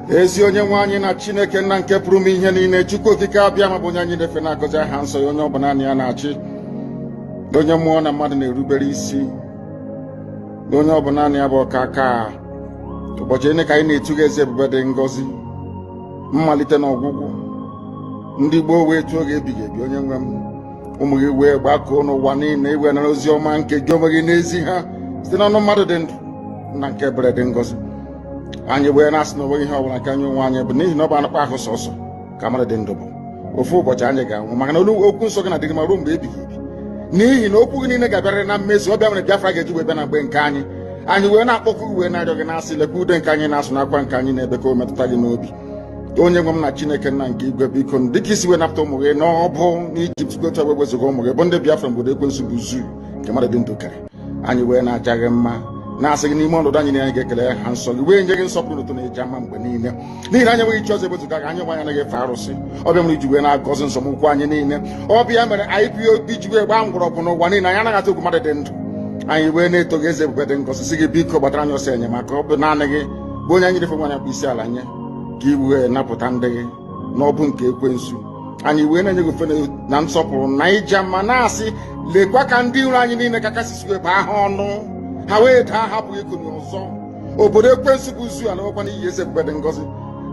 ezi onye nwe anyị na Chineke nna nke pụrụ m ihe niile, Chukwu okike abịa ma bụ onye anyị na-efe na-agọzi aha nsọ ya, onye ọ bụ naanị ya na-achị, onye mmụọ na mmadụ na-erubere isi, onye ọ bụ naanị ya bụ ọka aka. Ụbọchị ene ka anyị na-etugha eze ebube dị ngọzi, mmalite na ọgwụgwụ. Ndị gboo wee tụọ oge ebighị ebi, onye nwe m, ụmụ gị wee gbakọọ n'ụwa niile iwe nara ozi ọma nke gị onwe gị n'ezi ha site n'ọnụ mmadụ dị ndụ na nke ebere dị ngọzi. Anyị wee na-asị na onweghị ihe ọbụla nke anyị onwe anyị bụ n'ihi na ọ bụ anụkpa ahụ sọsọ ka mmadụ dị ndụ bụ. Ofu ụbọchị anyị ga-anwụ, maka na okwu nsọ gị na-adịgị ma ruo mgbe ebighị ebi, n'ihi na okwu gị niile ga-abịarịrị na mmezu. Ọ bịa mere Biafra ga-eji wee bịa na mgbe nke anyị. Anyị wee na-akpọkụ gị wee na-arịọ gị na-asị, lekwa ude nke anyị na-asụ n'akwa nke anyị na-ebe ka o metụta gị n'obi. Onye nwe m na Chineke nna nke igwe, biko dịka isi wee napụta ụmụ gị n'ọbụ n'Ijipt gotu wee wezuga ụmụ gị bụ ndị Biafra mgbodo ekwensu bụ zuu nke mmadụ dị ndụ kere. Anyị wee na-aja gị mma, na-asị gị n'ime ọnọdụ anyị na anyị ga-ekele ha nsọ gị, wee nye gị nsọpụrụ ụtọ na-eji ama mgbe niile, n'ihi na anyị enweghị chi ọzọ ewezuga gị. Anyị nwe anyị anaghị efe arụsị. Ọbịa mere iji wee na-agọzi nsọmụkwụ anyị niile. Ọbịa mere IPOB ji wee gbaa mgbọrọgwụ n'ụwa niile. Anyị anaghị atụ egwu mmadụ dị ndụ. Anyị wee na-eto gị eze ebube dị ngọzi, sị gị biko gbatara anyị ọsọ enyemaka. Ọ bụ naanị gị bụ onye anyị refe nwanyị akpụ isi ala nye, ka i wee napụta ndị gị n'ọbụ nke ekwensu. Anyị wee na-enye gị ofe na nsọpụrụ Naija, ma na-asị, lekwa ka ndị iro anyị niile ka kasị wee baa ha ọnụ, ha wee daa hapụ ikunu ọzọ. Obodo ekwensu bụ zu ala nwekwana iyi eze ebube dị ngọzi.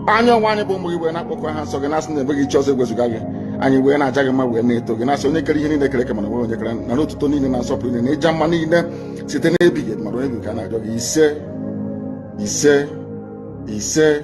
Anya ọnwa anyị bụ ụmụ gị wee na-akpọkọ ha nsọ gị, na-asị na enweghị chi ọzọ ewezuga gị. Anyị wee na-aja gị mma, wee na-eto gị, na-asị onye kere ihe niile kere eke, mana onwe onye kere na n'otuto niile na nsọpụrụ niile na ịja mma niile site n'ebighị ebi, mara onye bi ka a na-arịọ gị. Ise ise ise.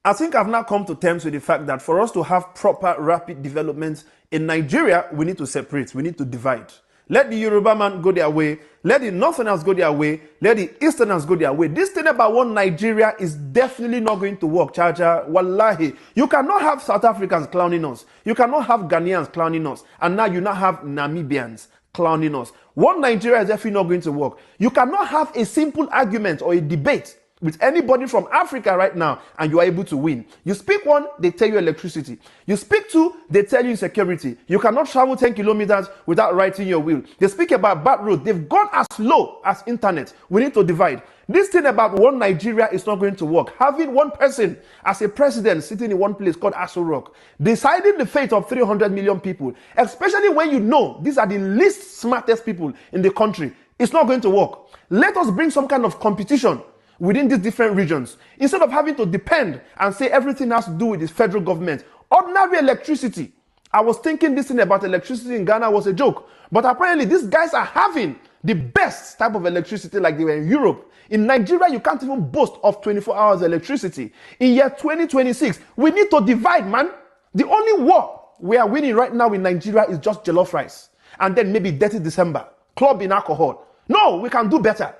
I think I've now come to terms with the fact that for us to have proper rapid development in Nigeria, we need to separate, we need to divide. Let the Yoruba man go their way, let the Northerners go their way, let the Easterners go their way. This thing about one Nigeria is definitely not going to work, Chacha. Wallahi. You cannot have South Africans clowning us. You cannot have Ghanaians clowning us. And now you now have Namibians clowning us. One Nigeria is definitely not going to work. You cannot have a simple argument or a debate with anybody from Africa right now, and you are able to win. You speak one, they tell you electricity. You speak two, they tell you security. You cannot travel 10 kilometers without writing your will. They speak about bad road. They've gone as low as internet. We need to divide. This thing about one Nigeria is not going to work. Having one person as a president sitting in one place called Aso Rock, deciding the fate of 300 million people, especially when you know these are the least smartest people in the country, it's not going to work. Let us bring some kind of competition within these different regions, instead of having to depend and say everything has to do with the federal government. Ordinary electricity. I was thinking this thing about electricity in Ghana was a joke, but apparently these guys are having the best type of electricity like they were in Europe. In Nigeria, you can't even boast of 24 hours electricity. In year 2026, we need to divide, man. The only war we are winning right now in Nigeria is just jollof rice. And then maybe dirty December, club in alcohol. No, we can do better.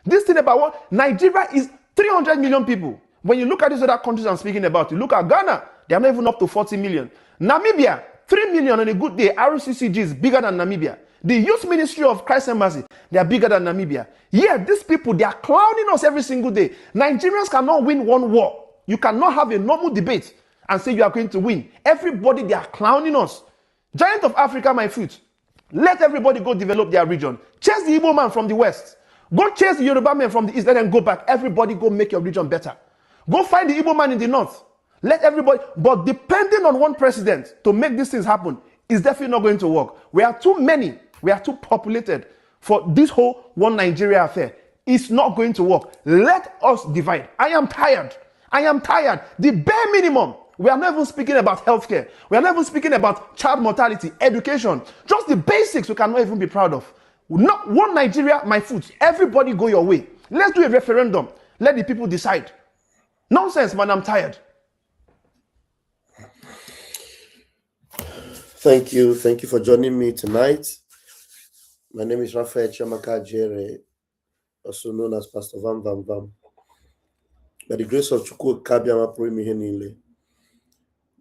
This thing about what? Nigeria is 300 million people. When you look at these other countries I'm speaking about, you look at Ghana, they are not even up to 40 million. Namibia, 3 million on a good day. RCCG is bigger than Namibia. The Youth Ministry of Christ Embassy, they are bigger than Namibia. Yeah, these people, they are clowning us every single day. Nigerians cannot win one war. You cannot have a normal debate and say you are going to win. Everybody, they are clowning us. Giant of Africa, my foot. Let everybody go develop their region. Chase the Igbo man from the West. Go chase the Yoruba men from the East, let them go back. Everybody go make your region better. Go find the Igbo man in the North. Let everybody, but depending on one president to make these things happen is definitely not going to work. We are too many. We are too populated for this whole one Nigeria affair. It's not going to work. Let us divide. I am tired. I am tired. The bare minimum. We are not even speaking about healthcare. We are not even speaking about child mortality, education. Just the basics we cannot even be proud of. Not one Nigeria, my foot. Everybody go your way. Let's do a referendum. Let the people decide. Nonsense, man. I'm tired. Thank you. Thank you for joining me tonight. My name is Raphael Chamaka Jere, also known as Pastor Vam Vam Vam. By the grace of Chukwu Kabiama Proimihenile,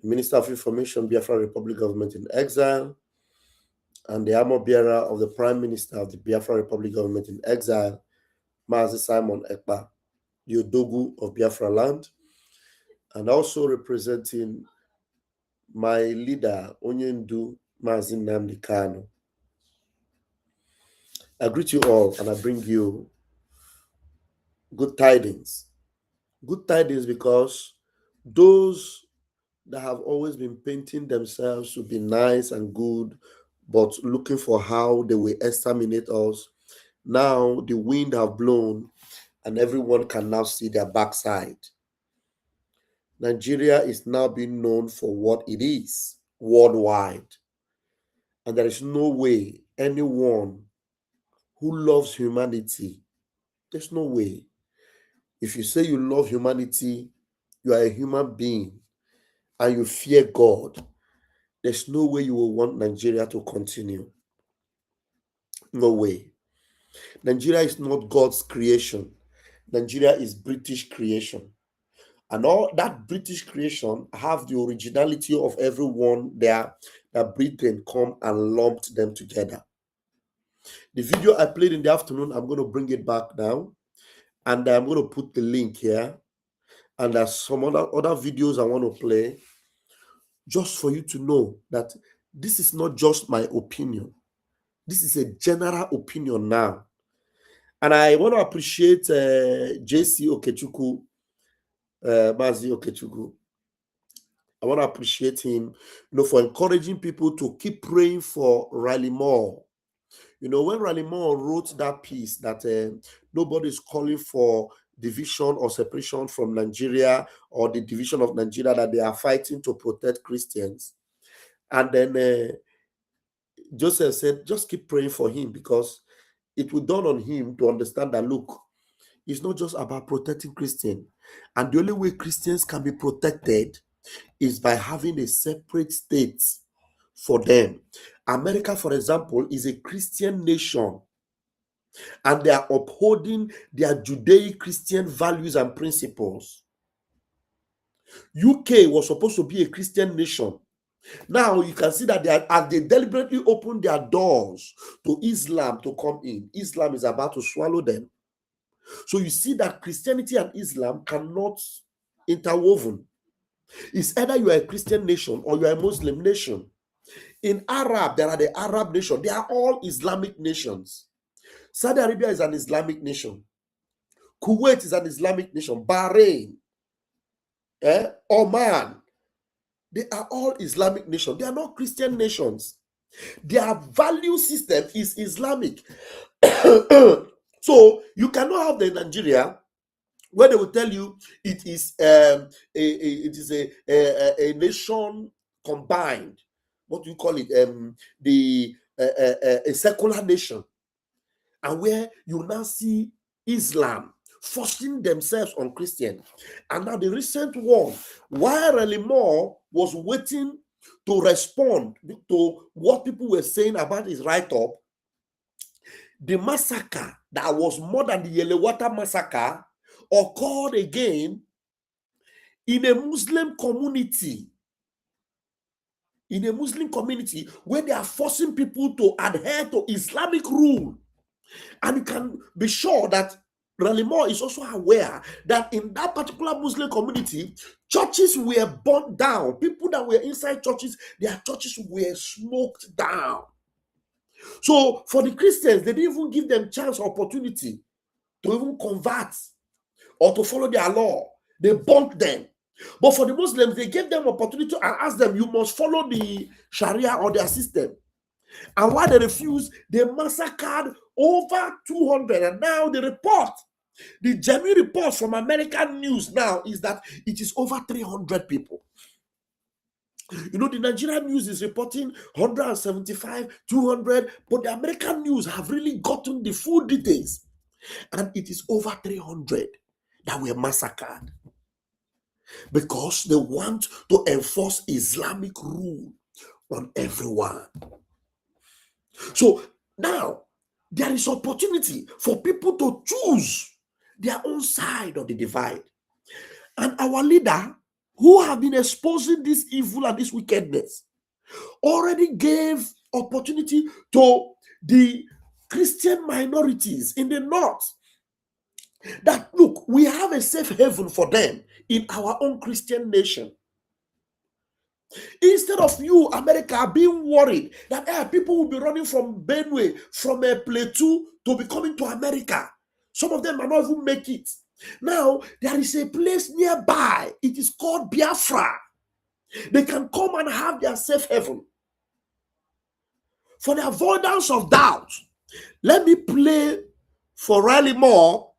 Minister of Information, Biafra Republic Government in Exile, and the armor bearer of the Prime Minister of the Biafra Republic Government in Exile, Mazi Simon Ekpa, the Odogu of Biafra land, and also representing my leader, Onyendu Mazi Nnamdi Kanu. I greet you all and I bring you good tidings. Good tidings because those that have always been painting themselves to be nice and good, but looking for how they will exterminate us, now the wind have blown and everyone can now see their backside. Nigeria is now being known for what it is worldwide. And there is no way anyone who loves humanity, there's no way. If you say you love humanity, you are a human being, and you fear God, there's no way you will want Nigeria to continue. No way. Nigeria is not God's creation. Nigeria is British creation. And all that British creation have the originality of everyone there that Britain come and lumped them together. The video I played in the afternoon, I'm going to bring it back now. And I'm going to put the link here. And there's some other videos I want to play just for you to know that this is not just my opinion. This is a general opinion now. And I want to appreciate JC Okechukwu, Mazi Okechukwu. I want to appreciate him, for encouraging people to keep praying for Riley Moore. When Riley Moore wrote that piece that nobody is calling for division or separation from Nigeria or the division of Nigeria, that they are fighting to protect Christians. And then Joseph said, just keep praying for him, because it will dawn on him to understand that, look, it's not just about protecting Christians. And the only way Christians can be protected is by having a separate state for them. America, for example, is a Christian nation, and they are upholding their Judeo-Christian values and principles. UK was supposed to be a Christian nation. Now you can see that they deliberately opened their doors to Islam to come in. Islam is about to swallow them. So you see that Christianity and Islam cannot interwoven. It's either you are a Christian nation or you are a Muslim nation. In Arab, there are the Arab nations. They are all Islamic nations. Saudi Arabia is an Islamic nation. Kuwait is an Islamic nation. Bahrain, Oman, they are all Islamic nations. They are not Christian nations. Their value system is Islamic. So you cannot have the Nigeria where they will tell you it is a nation combined. What do you call it? A secular nation, and where you now see Islam forcing themselves on Christians. And now the recent one, while Riley Moore was waiting to respond to what people were saying about his write-up, the massacre that was more than the Yelewata massacre occurred again in a Muslim community. In a Muslim community where they are forcing people to adhere to Islamic rule. And you can be sure that Riley Moore is also aware that in that particular Muslim community, churches were burnt down. People that were inside churches, their churches were smoked down. So for the Christians, they didn't even give them chance or opportunity to even convert or to follow their law. They burnt them. But for the Muslims, they gave them opportunity and asked them, you must follow the Sharia or their system. And while they refused, they massacred over 200. And now the genuine report from American news now is that it is over 300 people. The Nigerian news is reporting 175, 200, but the American news have really gotten the full details. And it is over 300 that were massacred because they want to enforce Islamic rule on everyone. So now there is opportunity for people to choose their own side of the divide. And our leader, who have been exposing this evil and this wickedness, already gave opportunity to the Christian minorities in the north that, look, we have a safe haven for them in our own Christian nation. Instead of you, America, being worried that people will be running from Benue, from a plateau to be coming to America. Some of them might not even make it. Now, there is a place nearby. It is called Biafra. They can come and have their safe haven. For the avoidance of doubt, let me play for Riley Moore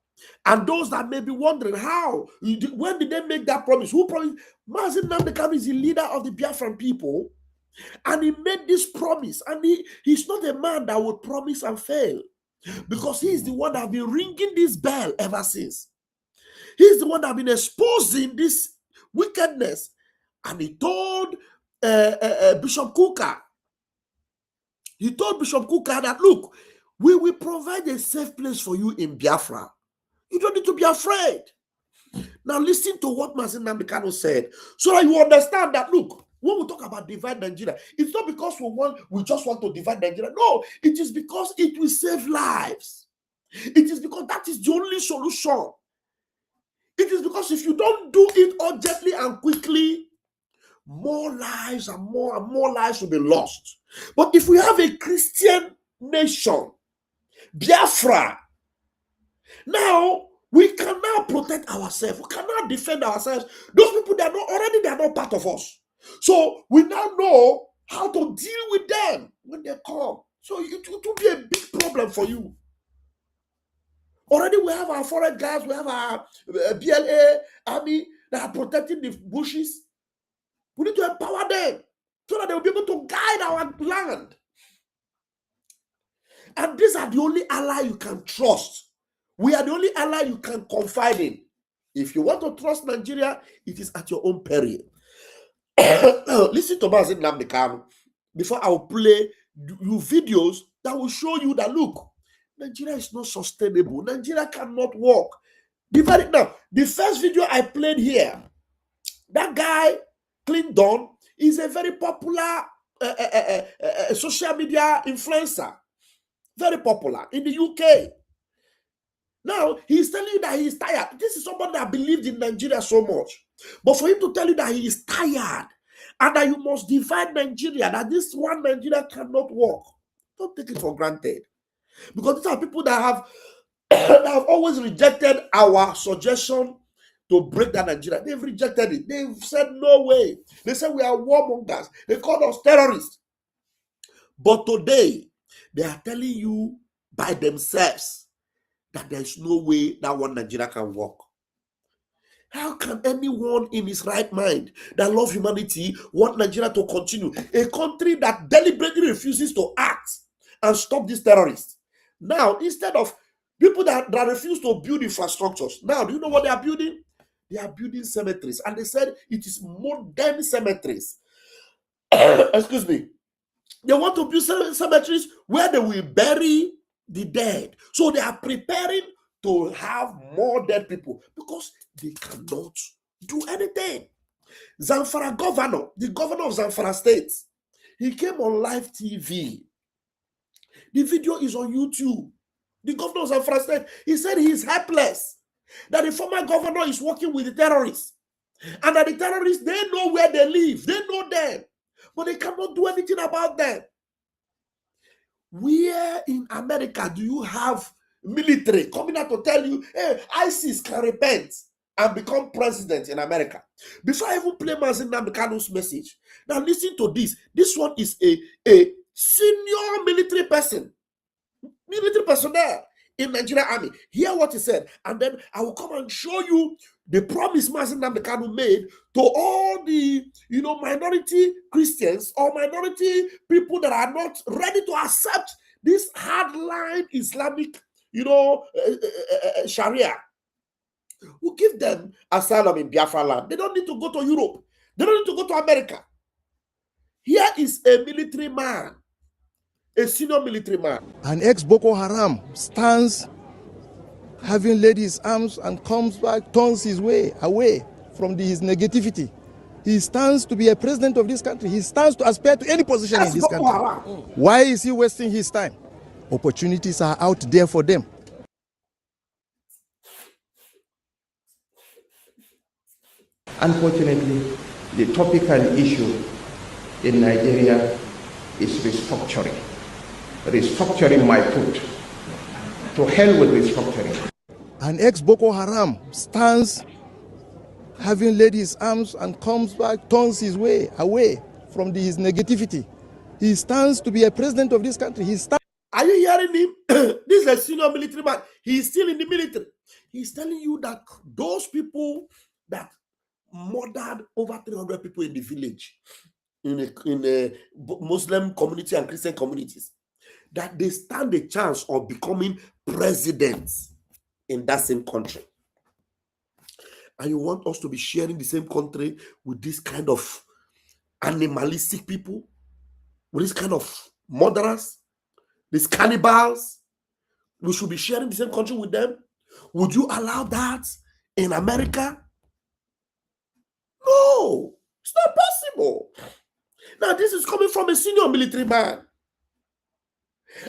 and those that may be wondering how, when did they make that promise? Who promised? Mazi Nnamdi Kanu is the leader of the Biafran people, and he made this promise. And he's not a man that would promise and fail, because he's the one that has been ringing this bell ever since. He's the one that has been exposing this wickedness. And he told Bishop Kuka, that, look, we will provide a safe place for you in Biafra. You don't need to be afraid. Now listen to what Mazi Nnamdi Kanu said, so that you understand that, look, when we talk about divide Nigeria, it's not because we just want to divide Nigeria. No, it is because it will save lives. It is because that is the only solution. It is because if you don't do it urgently and quickly, more lives and more lives will be lost. But if we have a Christian nation, Biafra, now we can now protect ourselves. We can now defend ourselves. Those people, they are not part of us. So we now know how to deal with them when they come. So it will be a big problem for you. Already we have our foreign guards, we have our BLA army that are protecting the bushes. We need to empower them so that they will be able to guide our land. And these are the only ally you can trust. We are the only ally you can confide in. If you want to trust Nigeria, it is at your own peril. Listen to Mazi Nnamdi Kanu before I will play you videos that will show you that, look, Nigeria is not sustainable. Nigeria cannot work. Now, the first video I played here, that guy, Clinton, is a very popular social media influencer. Very popular in the UK. Now, he's telling you that he is tired. This is somebody that believed in Nigeria so much. But for him to tell you that he is tired and that you must divide Nigeria, that this one Nigeria cannot work, don't take it for granted. Because these are people that have always rejected our suggestion to break down Nigeria. They've rejected it. They've said no way. They said we are warmongers. They called us terrorists. But today, they are telling you by themselves that there is no way that one Nigeria can work. How can anyone in his right mind that loves humanity want Nigeria to continue? A country that deliberately refuses to act and stop these terrorists. Now, instead of people that refuse to build infrastructures, now, do you know what they are building? They are building cemeteries. And they said it is modern cemeteries. Excuse me. They want to build cemeteries where they will bury the dead. So they are preparing to have more dead people because they cannot do anything. Zamfara governor, the governor of Zamfara state, he came on live TV. The video is on YouTube. The governor of Zamfara state, he said he is helpless. That the former governor is working with the terrorists. And that the terrorists, they know where they live. They know them. But they cannot do anything about them. Where in America do you have military coming out to tell you, hey, ISIS can repent and become president in America? Before I even play Mazi Nnamdi Kanu's message, now listen to this. This one is a senior military person, military personnel in Nigeria Army. Hear what he said, and then I will come and show you the promise Mazi Nnamdi Kanu made to all the minority Christians or minority people that are not ready to accept this hardline Islamic Sharia. We'll give them asylum in Biafra land. They don't need to go to Europe. They don't need to go to America. Here is a military man, a senior military man. An ex-Boko Haram stands having laid his arms and comes back, turns his way away from his negativity. He stands to be a president of this country. He stands to aspire to any position in this country. Why is he wasting his time? Opportunities are out there for them. Unfortunately, the topical issue in Nigeria is restructuring. Restructuring my foot. To hell with restructuring. An ex-Boko Haram stands having laid his arms and comes back, turns his way away from his negativity. He stands to be a president of this country. Are you hearing him? This is a senior military man. He's still in the military. He's telling you that those people that murdered over 300 people in the village, in a Muslim community and Christian communities, that they stand a chance of becoming presidents in that same country. And you want us to be sharing the same country with this kind of animalistic people, with this kind of murderers, these cannibals? We should be sharing the same country with them. Would you allow that in America? No, it's not possible. Now, this is coming from a senior military man.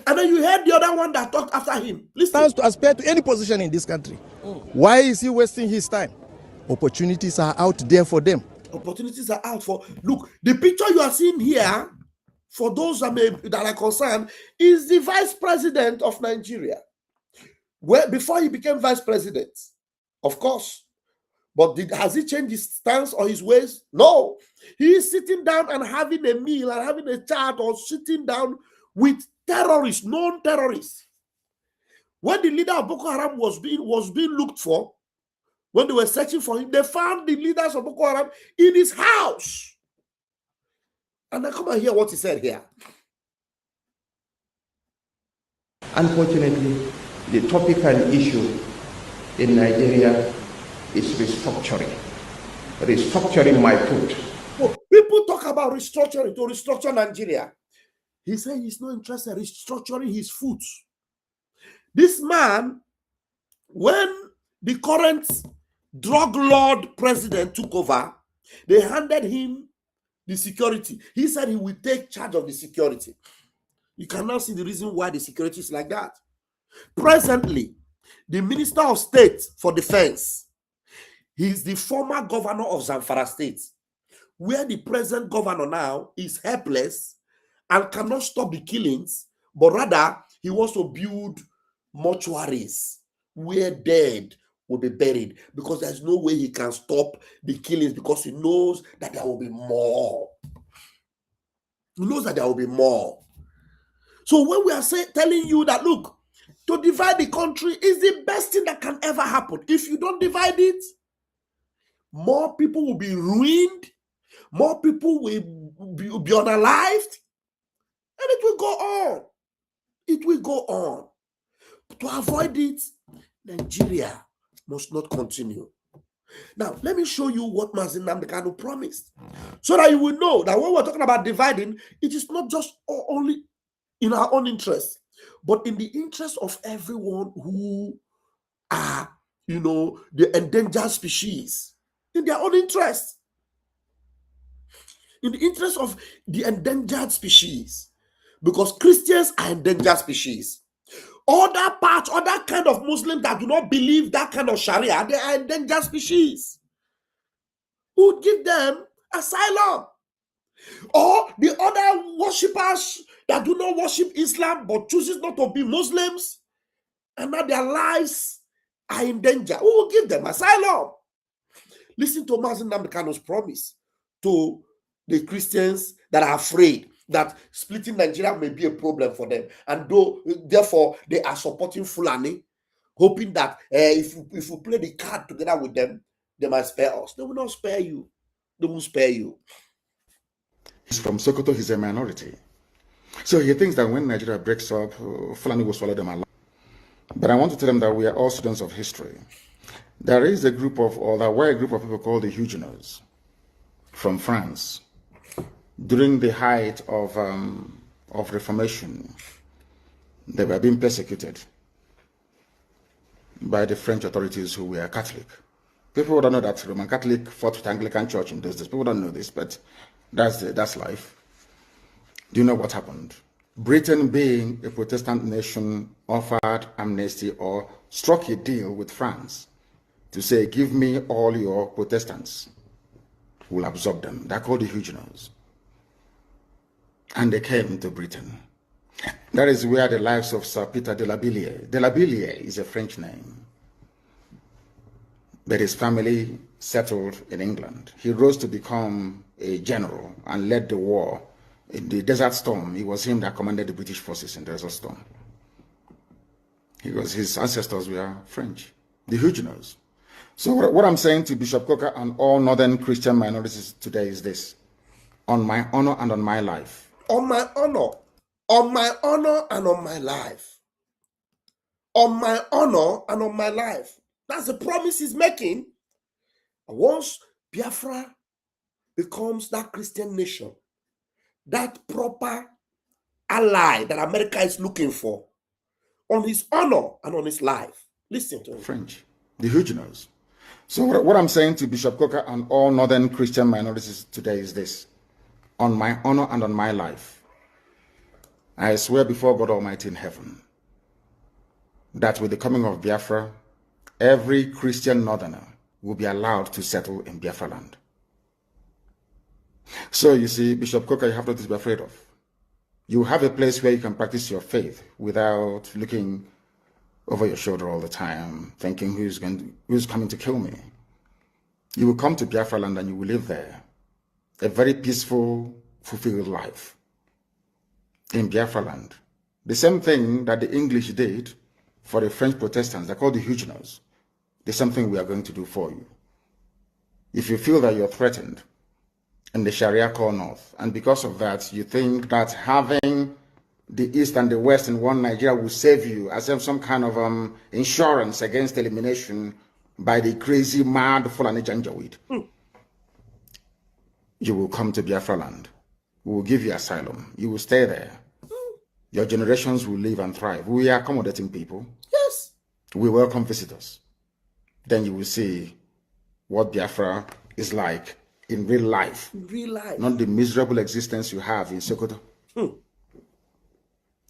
And then you heard the other one that talked after him. Listen. Stands to aspire to any position in this country. Why is he wasting his time? Opportunities are out there for them. Opportunities are out for. Look, the picture you are seeing here, for those that are concerned, is the vice president of Nigeria. Well, before he became vice president, of course. But has he changed his stance or his ways? No. He is sitting down and having a meal and having a chat, or sitting down with terrorists, known terrorists. When the leader of Boko Haram was being looked for, when they were searching for him, they found the leaders of Boko Haram in his house. And now come and hear what he said here. Unfortunately, the topic and issue in Nigeria is restructuring. Restructuring my foot. Oh, people talk about restructuring, to restructure Nigeria. He said he's not interested in restructuring his foot. This man, when the current drug lord president took over, they handed him the security. He said he will take charge of the security. You can now see the reason why the security is like that. Presently, the Minister of State for Defense, he's the former governor of Zamfara State, where the present governor now is helpless and cannot stop the killings, but rather he wants to build mortuaries where dead will be buried, because there's no way he can stop the killings, because he knows that there will be more. He knows that there will be more. So when we are telling you that, look, to divide the country is the best thing that can ever happen. If you don't divide it, more people will be ruined, more people will be unalived, and it will go on. It will go on. To avoid it, Nigeria must not continue. Now, let me show you what Mazi Nnamdi Kanu promised, so that you will know that when we're talking about dividing, it is not just only in our own interest, but in the interest of everyone who are, the endangered species, in their own interest. In the interest of the endangered species, because Christians are endangered species. Other kind of Muslims that do not believe that kind of Sharia, they are endangered species. Who would give them asylum? Or the other worshippers that do not worship Islam but chooses not to be Muslims, and now their lives are in danger. Who will give them asylum? Listen to Mazi Nnamdi Kanu's promise to the Christians that are afraid that splitting Nigeria may be a problem for them, and therefore they are supporting Fulani, hoping that if we play the card together with them, they might spare us. They will not spare you. They will spare you. He's from Sokoto. He's a minority, so he thinks that when Nigeria breaks up, Fulani will swallow them alive. But I want to tell them that we are all students of history. There is a group of, or there were a group of people called the Huguenots from France. During the height of Reformation, they were being persecuted by the French authorities, who were Catholic. People don't know that Roman Catholic fought with Anglican Church in those days. People don't know this, but that's life. Do you know what happened? Britain, being a Protestant nation, offered amnesty or struck a deal with France to say, give me all your Protestants. We'll absorb them. They're called the Huguenots. and they came to Britain. That is where the lives of Sir Peter de la Billière is a French name, but his family settled in England. He rose to become a general and led the war in the Desert Storm. It was him that commanded the British forces in the Desert Storm. His ancestors were French, the Huguenots. So what I'm saying to Bishop Coker and all northern Christian minorities today is this: on my honor and on my life. On my honor. On my honor and on my life. On my honor and on my life. That's the promise he's making. Once Biafra becomes that Christian nation, that proper ally that America is looking for, on his honor and on his life. Listen to him. French, the Huguenots. So what I'm saying to Bishop Coker and all northern Christian minorities today is this: on my honor and on my life, I swear before God Almighty in heaven that with the coming of Biafra, every Christian northerner will be allowed to settle in Biafra land. So you see, Bishop Coker, you have nothing to be afraid of. You have a place where you can practice your faith without looking over your shoulder all the time, thinking who's coming to kill me. You will come to Biafra land and you will live there a very peaceful, fulfilled life in Biafra land. The same thing that the English did for the French Protestants, they're called the Huguenots. The same thing we are going to do for you. If you feel that you're threatened in the Sharia core north, and because of that, you think that having the East and the West in one Nigeria will save you as if some kind of insurance against elimination by the crazy, mad Fulani Janjaweed. You will come to Biafra land. We will give you asylum. You will stay there. Your generations will live and thrive. We are accommodating people. Yes. We welcome visitors. Then you will see what Biafra is like in real life. In real life. Not the miserable existence you have in Sokoto.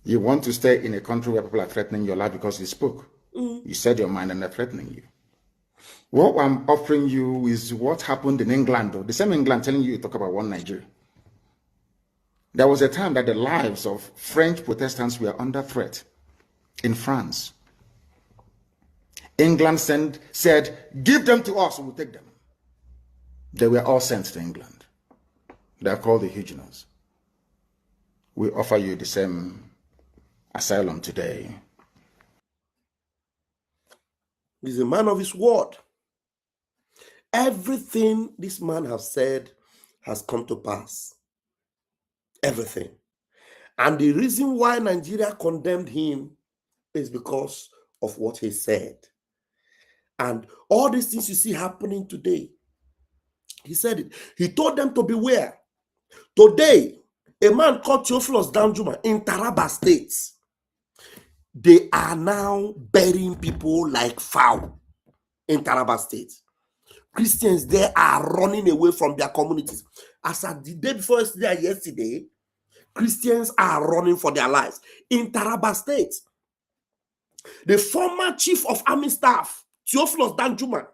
You want to stay in a country where people are threatening your life because you spoke. You said your mind and they're threatening you. What I'm offering you is what happened in England, though. The same England telling you to talk about one Nigeria. There was a time that the lives of French Protestants were under threat in France. England said, give them to us, we'll take them. They were all sent to England. They are called the Huguenots. We offer you the same asylum today. He's a man of his word. Everything this man has said has come to pass. Everything. And the reason why Nigeria condemned him is because of what he said. And all these things you see happening today, he said it. He told them to beware. Today, a man called Theophilus Danjuma in Taraba State, they are now burying people like fowl in Taraba State. Christians there are running away from their communities. As at the day before yesterday, Christians are running for their lives in Taraba State. The former chief of army staff, Theophilus Danjuma,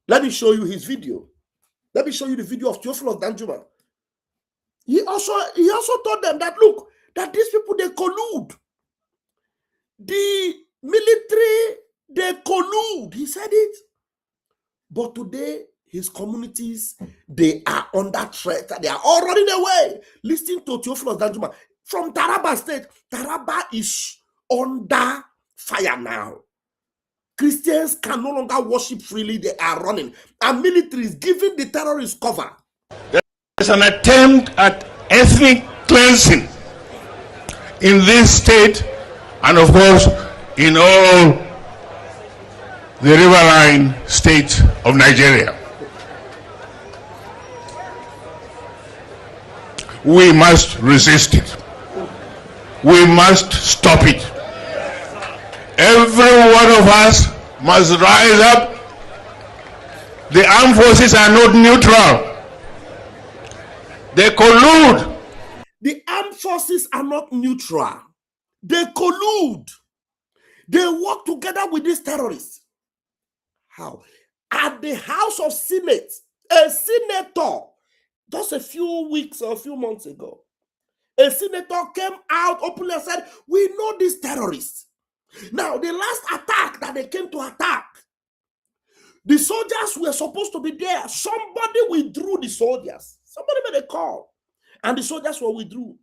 let me show you his video. Let me show you the video of Theophilus Danjuma. He also told them that, look, that these people, they collude. The military, they collude. He said it. But today, his communities, they are under threat. They are all running away. Listen to Theophilus Danjuma. From Taraba State, Taraba is under fire now. Christians can no longer worship freely. They are running. And military is giving the terrorists cover. There's an attempt at ethnic cleansing in this state and, of course, in all the riverine states of Nigeria. We must resist it. We must stop it. Every one of us must rise up. The armed forces are not neutral. They collude. The armed forces are not neutral. They collude. They work together with these terrorists. How? At the House of Senate, a senator, just a few weeks or a few months ago, A senator came out openly and said, we know these terrorists. Now, the last attack that they came to attack, the soldiers were supposed to be there. Somebody withdrew the soldiers. Somebody made a call, and the soldiers were withdrew.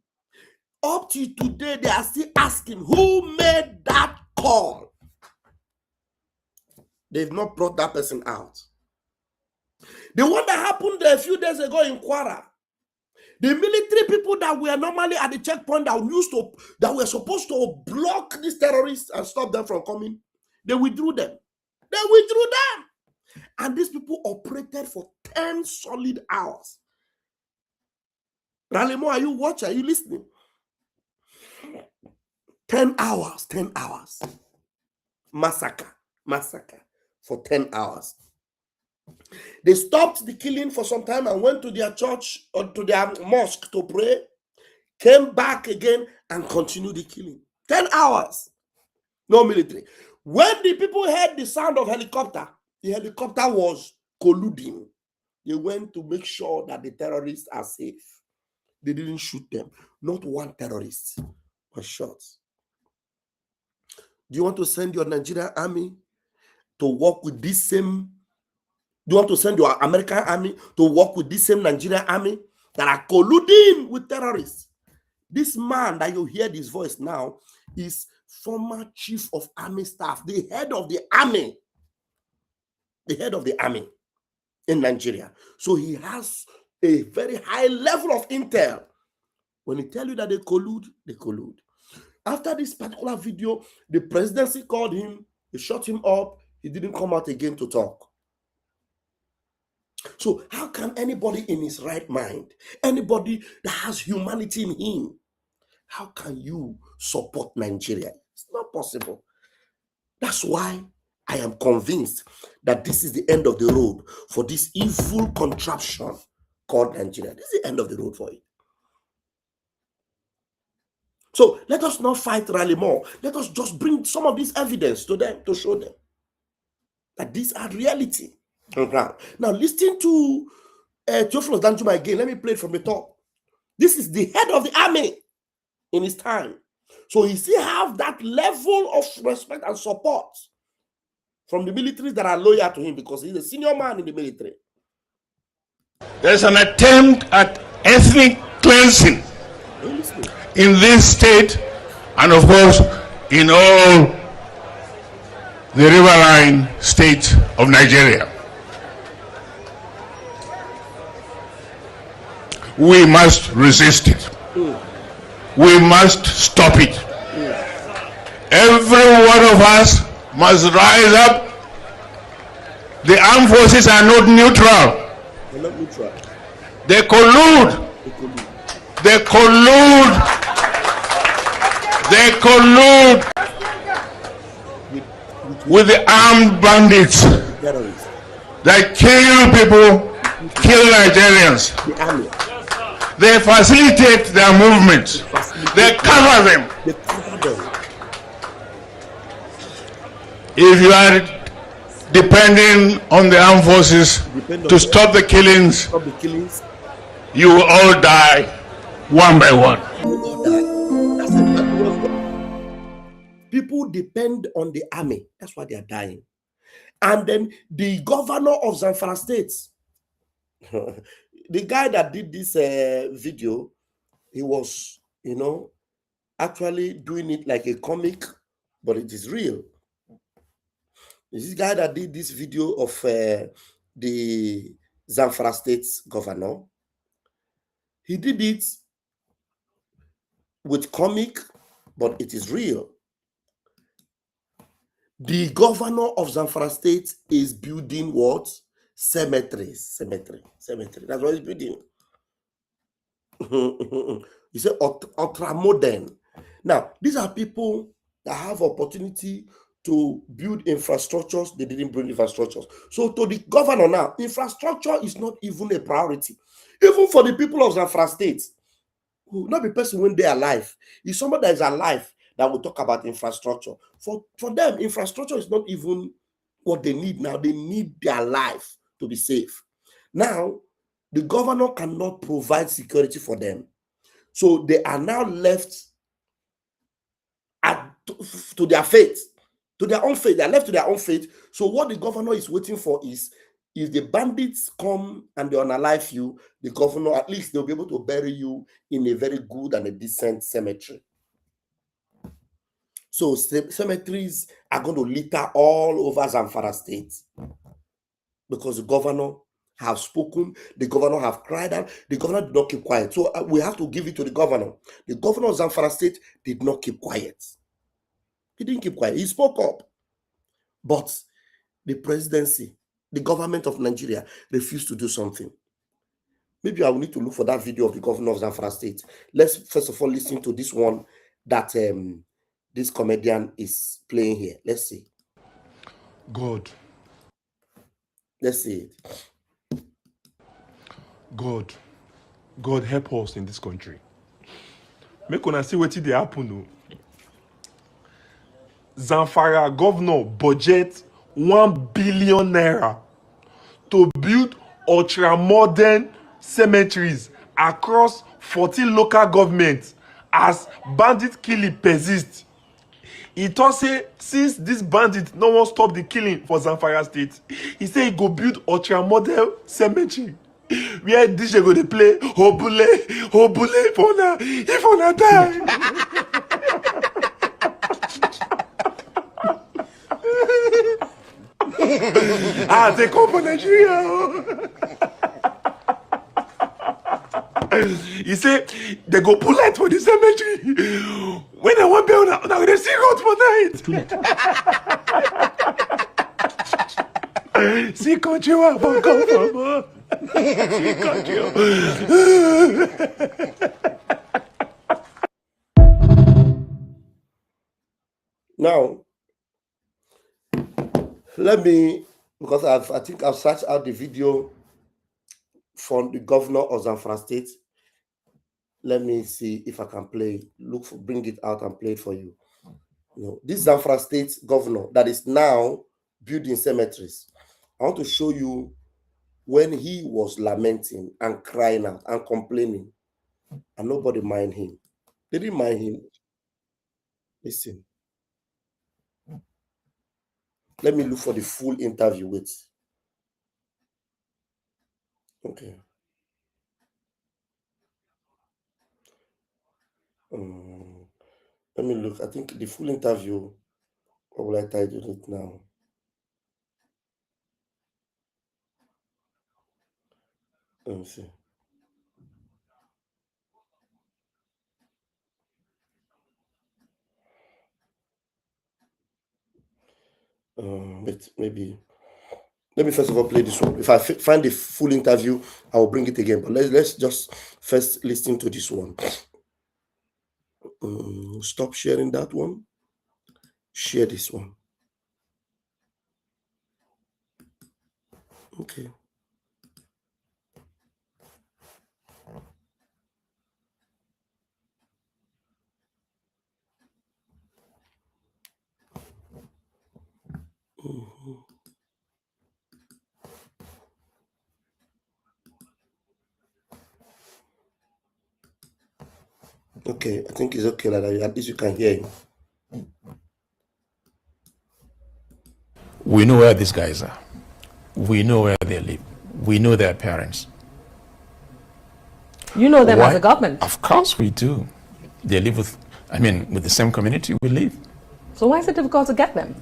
Up to today, they are still asking, who made that call? They've not brought that person out. The one that happened a few days ago in Kwara, the military people that were normally at the checkpoint that were supposed to block these terrorists and stop them from coming, they withdrew them. They withdrew them. And these people operated for 10 solid hours. Ralemo, are you watching? Are you listening? 10 hours, 10 hours. Massacre for 10 hours. They stopped the killing for some time and went to their church or to their mosque to pray, came back again and continued the killing. 10 hours. No military. When the people heard the sound of helicopter, the helicopter was colluding. They went to make sure that the terrorists are safe. They didn't shoot them. Not one terrorist was shot. Do you want to send your Nigerian army to work with this same? Do you want to send your American army to work with this same Nigerian army that are colluding with terrorists? This man that you hear this voice now is former chief of army staff, the head of the army in Nigeria. So he has a very high level of intel. When he tell you that they collude, they collude. After this particular video, the presidency called him, they shut him up, he didn't come out again to talk. So how can anybody in his right mind, anybody that has humanity in him, how can you support Nigeria? It's not possible. That's why I am convinced that this is the end of the road for this evil contraption called Nigeria. This is the end of the road for it. So let us not fight Rally more. Let us just bring some of this evidence to them to show them that these are reality on ground. Now listen to Theophilus Danjuma again. Let me play it from the top. This is the head of the army in his time. So he still have that level of respect and support from the militaries that are loyal to him because he's a senior man in the military. There's an attempt at ethnic cleansing in this state and of course in all the riverine states of Nigeria. We must resist it. We must stop it. Every one of us must rise up. The armed forces are not neutral. They're not neutral. They collude. They collude. They collude with the armed bandits that kill people, kill Nigerians. The army. They facilitate their movements. They cover them. They cover them. If you are depending on the armed forces to stop the killings, you will all die one by one. That's it. People depend on the army. That's why they are dying. And then the governor of Zamfara State, the guy that did this video, he was, actually doing it like a comic, but it is real. This guy that did this video of the Zamfara State governor, he did it with comic, but it is real. The governor of Zamfara State is building what? Cemeteries. That's what he's building. He said ultra modern. Now, these are people that have opportunity to build infrastructures. They didn't build infrastructures. So to the governor now, infrastructure is not even a priority. Even for the people of Zamfara State, who not the person when they're alive. It's somebody that is alive that will talk about infrastructure. For them, infrastructure is not even what they need now. They need their life to be safe. Now, the governor cannot provide security for them. So they are now left to their fate, to their own fate. They are left to their own fate. So what the governor is waiting for is, if the bandits come and they unalive you, the governor, at least they'll be able to bury you in a very good and a decent cemetery. So cemeteries are going to litter all over Zamfara State because the governor have spoken, the governor have cried out, the governor did not keep quiet. So we have to give it to the governor. The governor of Zamfara State did not keep quiet. He didn't keep quiet. He spoke up. But the presidency, the government of Nigeria refused to do something. Maybe I will need to look for that video of the governor of Zamfara State. Let's first of all listen to this one that this comedian is playing here. Let's see. God. Let's see it. God. God help us in this country. Make una see what they happen. Zamfara governor budget 1 billion naira to build ultra-modern cemeteries across 14 local governments as bandit killing persists. He thought say since this bandit no one stop the killing for Zamfara State, he say he go build ultra-modern cemetery where DJ go dey play Obule for una if una die. They come for Nigeria. He say they go pull light for the cemetery. When they want build now they see road for night. See country where I come from. See country. Now, let me, because I think I've searched out the video from the governor of Zamfara State. Let me see if I can play, bring it out and play it for you. This Zamfara State governor that is now building cemeteries. I want to show you when he was lamenting and crying out and complaining, and nobody mind him. They didn't mind him. Listen. Let me look for the full interview with. Okay. Let me look. I think the full interview, what will I title it now? Let me see. But maybe let me first of all play this one. If I find the full interview, I will bring it again. But let's just first listen to this one. Stop sharing that one. Share this one. Okay. Okay, I think it's okay like that. At least you can hear him. We know where these guys are. We know where they live. We know their parents. You know them as a government? Of course we do. They live with the same community we live. So why is it difficult to get them?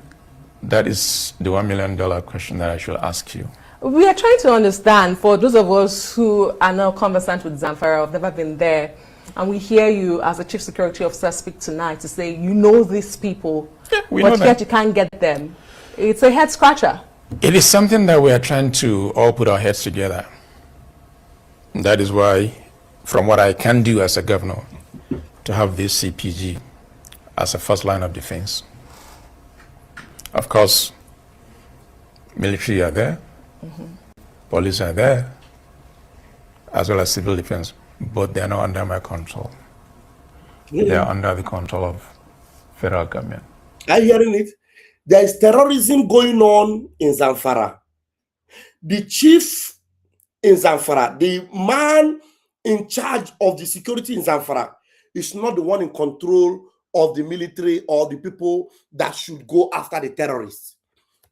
That is the $1 million question that I should ask you. We are trying to understand, for those of us who are now conversant with Zamfara, have never been there, and we hear you as a chief security officer speak tonight to say you know these people, but yet you can't get them. It's a head scratcher. It is something that we are trying to all put our heads together. That is why, from what I can do as a governor, to have this CPG as a first line of defense. Of course, military are there, police are there, as well as civil defense, but they are not under my control. They are under the control of federal government. Are you hearing it? There is terrorism going on in Zamfara. The chief in Zamfara, the man in charge of the security in Zamfara is not the one in control of the military or the people that should go after the terrorists.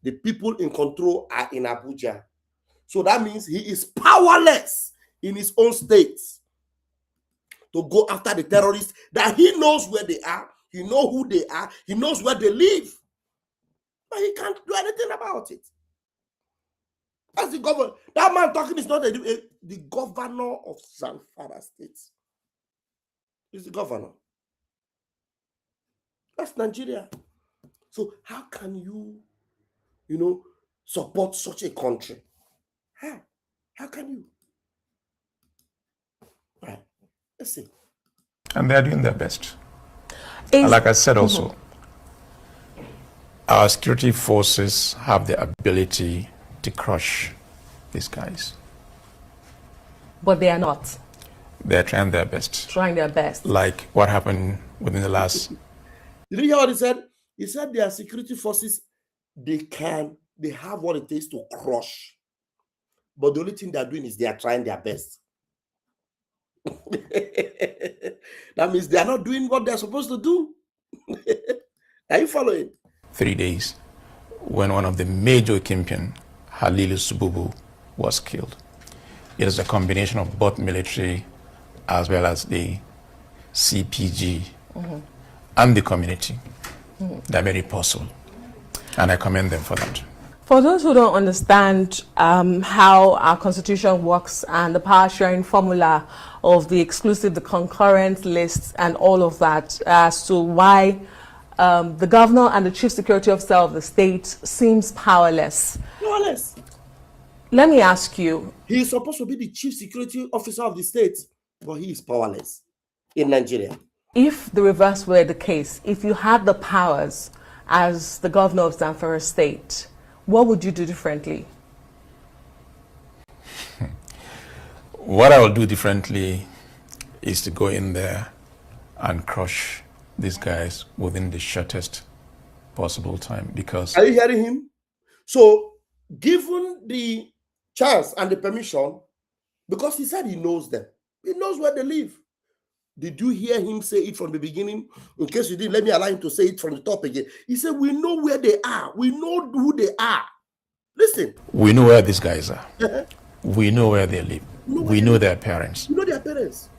The people in control are in Abuja. So that means he is powerless in his own state to go after the terrorists that he knows where they are, he knows who they are, he knows where they live. But he can't do anything about it. That's the governor. That man talking is not the governor of Zamfara State. He's the governor. That's Nigeria. So how can you, support such a country? How can you? Right. Let's see. And they're doing their best. And like I said also, our security forces have the ability to crush these guys. But they are not. They're trying their best. Trying their best. Like what happened within the last... Did you hear what he said? He said their security forces, they have what it takes to crush. But the only thing they're doing is they are trying their best. That means they are not doing what they're supposed to do. Are you following? 3 days when one of the major kingpin, Halilu Sububu, was killed. It is a combination of both military as well as the CPG and the community that made it possible. And I commend them for that. For those who don't understand how our constitution works and the power sharing formula of the exclusive, the concurrent lists and all of that, as to why the governor and the chief security officer of the state seems powerless. Powerless. Let me ask you. He is supposed to be the chief security officer of the state, but he is powerless in Nigeria. If the reverse were the case, if you had the powers as the governor of Zamfara State, what would you do differently? What I will do differently is to go in there and crush these guys within the shortest possible time, because... Are you hearing him? So, given the chance and the permission, because he said he knows them, he knows where they live. Did you hear him say it from the beginning? In case you didn't, let me allow him to say it from the top again. He said, we know where they are. We know who they are. Listen. We know where these guys are. We know where they live. We know their parents. We know their parents.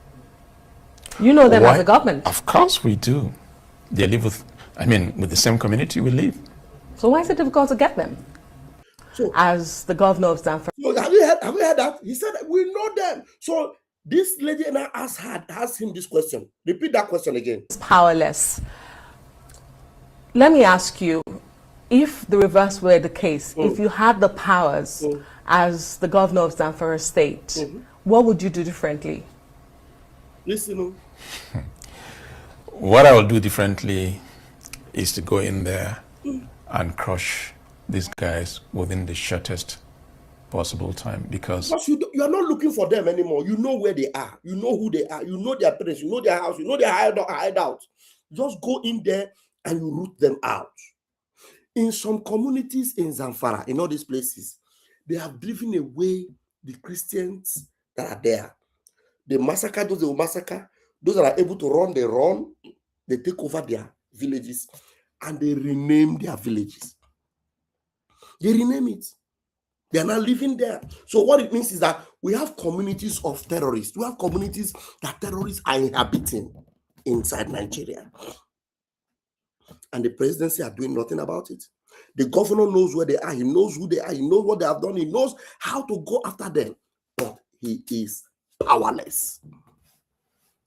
You know them as a government. Of course we do. They live with the same community we live. So why is it difficult to get them? So, as the governor of Zamfara. So have you heard that? He said, we know them. So this lady and I asked him this question. Repeat that question again. It's powerless. Let me ask you, if the reverse were the case, if you had the powers as the governor of Zamfara State, what would you do differently? Listen. What I will do differently is to go in there and crush these guys within the shortest possible time, because you are not looking for them anymore. You know where they are. You know who they are. You know their parents. You know their house. You know their hideout. Just go in there and you root them out. In some communities in Zamfara, in all these places, they have driven away the Christians that are there. They massacre those they will massacre. Those that are able to run, they run. They take over their villages and they rename their villages. They rename it. They are now living there. So what it means is that we have communities of terrorists. We have communities that terrorists are inhabiting inside Nigeria. And the presidency are doing nothing about it. The governor knows where they are. He knows who they are. He knows what they have done. He knows how to go after them. But he is powerless.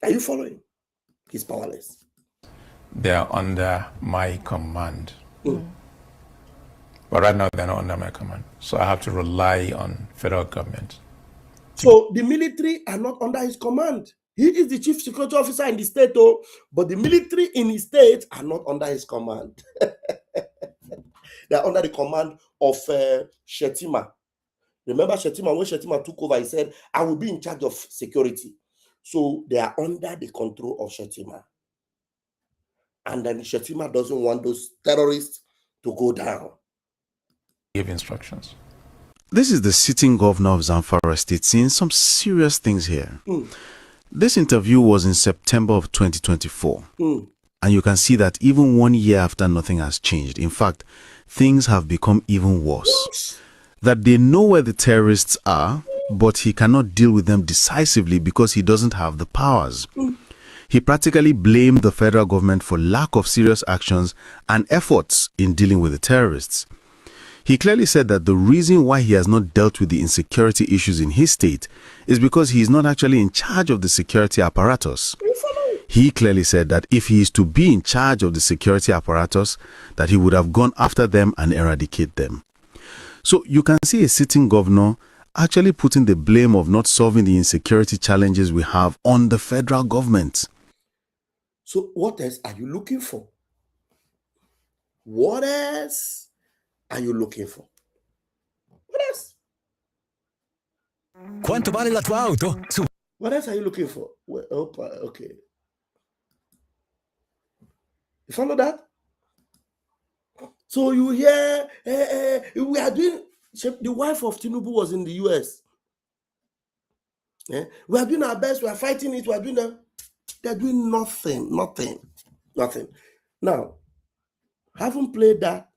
Are you following? He's powerless. They are under my command. But right now, they're not under my command. So I have to rely on federal government. So the military are not under his command. He is the chief security officer in the state, but the military in his state are not under his command. They are under the command of Shetima. Remember Shetima, when Shetima took over, he said, I will be in charge of security. So they are under the control of Shetima. And then Shetima doesn't want those terrorists to go down. Give instructions. This is the sitting governor of Zamfara State saying some serious things here. This interview was in September of 2024. And you can see that even 1 year after, nothing has changed. In fact, things have become even worse. That they know where the terrorists are, but he cannot deal with them decisively because he doesn't have the powers. He practically blamed the federal government for lack of serious actions and efforts in dealing with the terrorists. He clearly said that the reason why he has not dealt with the insecurity issues in his state is because he is not actually in charge of the security apparatus. He clearly said that if he is to be in charge of the security apparatus, that he would have gone after them and eradicate them. So you can see a sitting governor actually putting the blame of not solving the insecurity challenges we have on the federal government. So what else are you looking for? What else are you looking for? What else? Quanto vale la tua auto? What else are you looking for? Well, okay. You follow that? So you hear, we are doing, the wife of Tinubu was in the US. We are doing our best, we are fighting it, we are doing that. They're doing nothing. Now, having played that,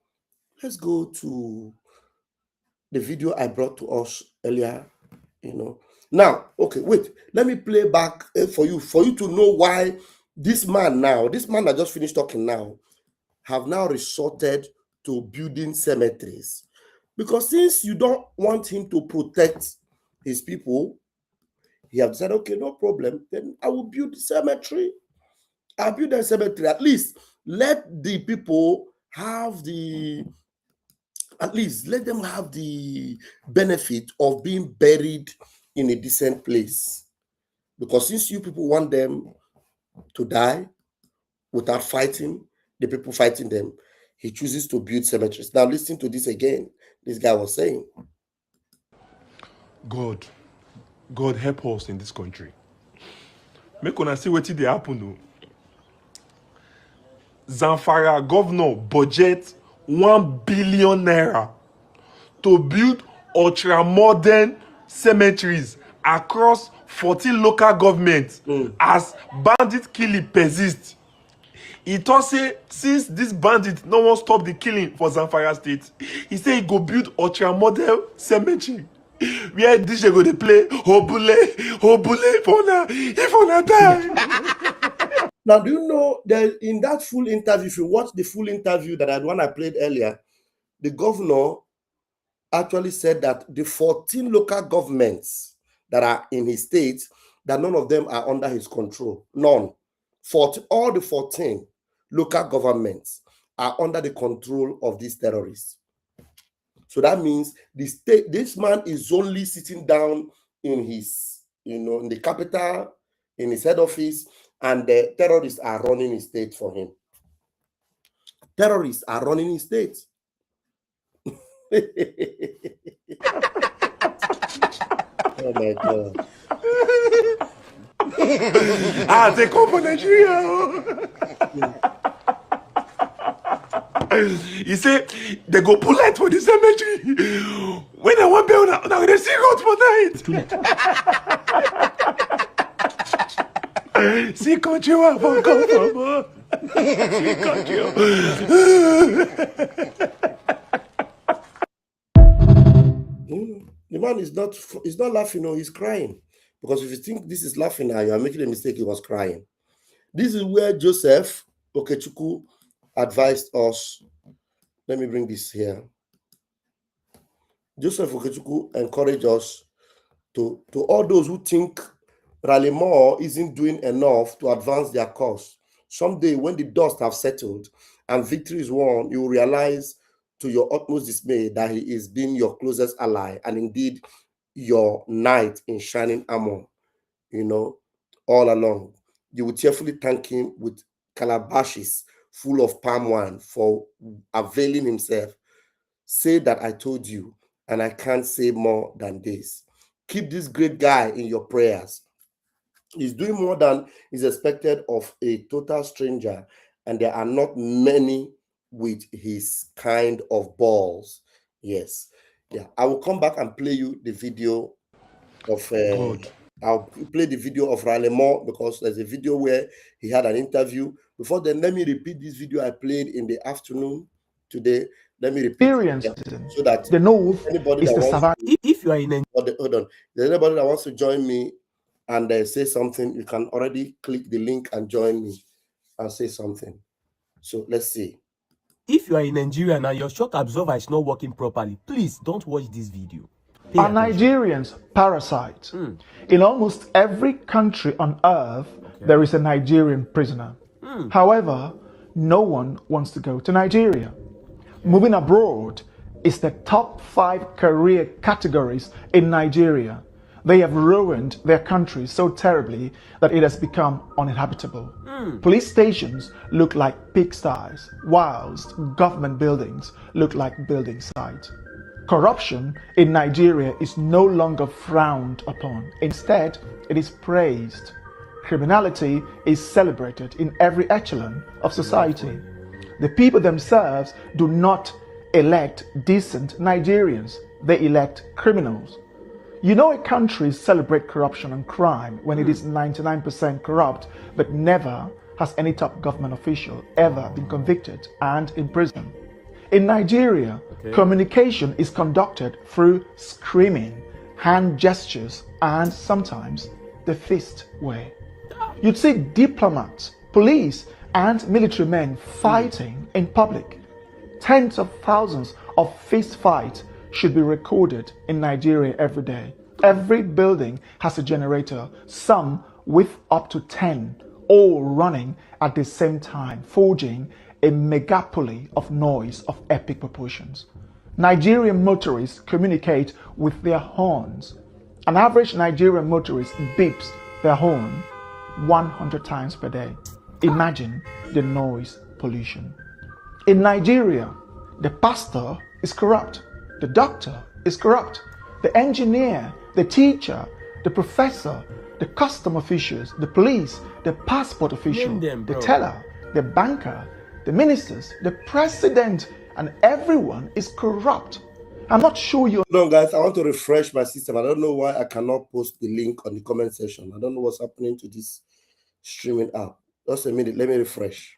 let's go to the video I brought to us earlier, Now, okay, wait, let me play back for you to know why this man I just finished talking now, have now resorted to building cemeteries. Because since you don't want him to protect his people, he have said, okay, no problem, then I will build the cemetery. I'll build a cemetery. At least let the people have let them have the benefit of being buried in a decent place. Because since you people want them to die without fighting, the people fighting them, he chooses to build cemeteries. Now listen to this again. This guy was saying, God help us in this country. Make una see wetin dey happen o. Zamfara governor budget 1 billion naira to build ultra-modern cemeteries across 14 local governments as bandit killing persists. He thought say since this bandit no wan stop the killing for Zamfara state, he say he go build ultra-modern cemetery where DJ go dey play Obule for una if una die. Now, do you know that in that full interview, if you watch the full interview that I played earlier, the governor actually said that the 14 local governments that are in his state, that none of them are under his control. None. All the 14 local governments are under the control of these terrorists. So that means this man is only sitting down in his, in the capital, in his head office, and the terrorists are running his state for him. Terrorists are running his state. Oh my God. They come for Nigeria. He say they go pull light for the cemetery. When I want build now they see God for night. See country where I come from. See country. The man is not laughing, no, he's crying. Because if you think this is laughing now, you are making a mistake. He was crying. This is where Joseph Okechukwu advised us. Let me bring this here. Joseph Okechukwu encouraged us to all those who think Raleigh Moore isn't doing enough to advance their cause. Someday, when the dust have settled and victory is won, you will realize to your utmost dismay that he is being your closest ally and indeed your knight in shining armor, all along. You will cheerfully thank him with calabashes full of palm wine for availing himself. Say that I told you, and I can't say more than this. Keep this great guy in your prayers. He's doing more than is expected of a total stranger, and there are not many with his kind of balls. Yes, Yeah, I will come back and play you the video of I'll play the video of Raleigh Moore because there's a video where he had an interview. Before then, let me repeat this video I played in the afternoon today. Let me repeat it so that the North anybody is that the wants savannah. if you are in hold on, there's anybody that wants to join me and say something, you can already click the link and join me and say something. So let's see. If you are in Nigeria and your shock absorber is not working properly, please don't watch this video. Are Nigerians parasites? In almost every country on earth, there is a Nigerian prisoner. However, no one wants to go to Nigeria. Moving abroad is the top 5 career categories in Nigeria. They have ruined their country so terribly that it has become uninhabitable. Police stations look like pigsties, whilst government buildings look like building sites. Corruption in Nigeria is no longer frowned upon. Instead, it is praised. Criminality is celebrated in every echelon of society. The people themselves do not elect decent Nigerians. They elect criminals. You know a country celebrates corruption and crime when it is 99% corrupt, but never has any top government official ever been convicted and imprisoned. In Nigeria, communication is conducted through screaming, hand gestures, and sometimes the fist way. You'd see diplomats, police, and military men fighting in public. Tens of thousands of fist fights should be recorded in Nigeria every day. Every building has a generator, some with up to 10, all running at the same time, forging a megapoly of noise of epic proportions. Nigerian motorists communicate with their horns. An average Nigerian motorist beeps their horn 100 times per day. Imagine the noise pollution. In Nigeria, the pastor is corrupt, the doctor is corrupt, the engineer, the teacher, the professor, the custom officials, the police, the passport official, the teller, the banker, the ministers, the president, and everyone is corrupt. I'm not sure you... No, guys, I want to refresh my system. I don't know why I cannot post the link on the comment section. I don't know what's happening to this streaming app. Just a minute, let me refresh.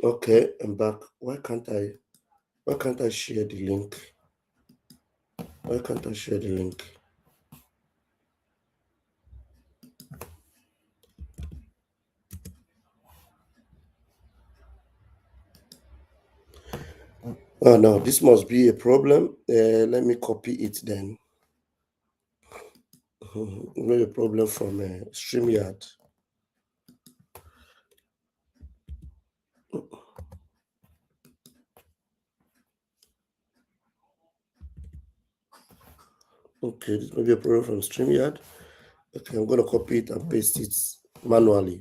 Okay, I'm back. Why can't I share the link? Why can't I share the link? Oh no, this must be a problem. Let me copy it then. Maybe a problem from StreamYard. Okay, this may be a problem from StreamYard. Okay, I'm going to copy it and paste it manually.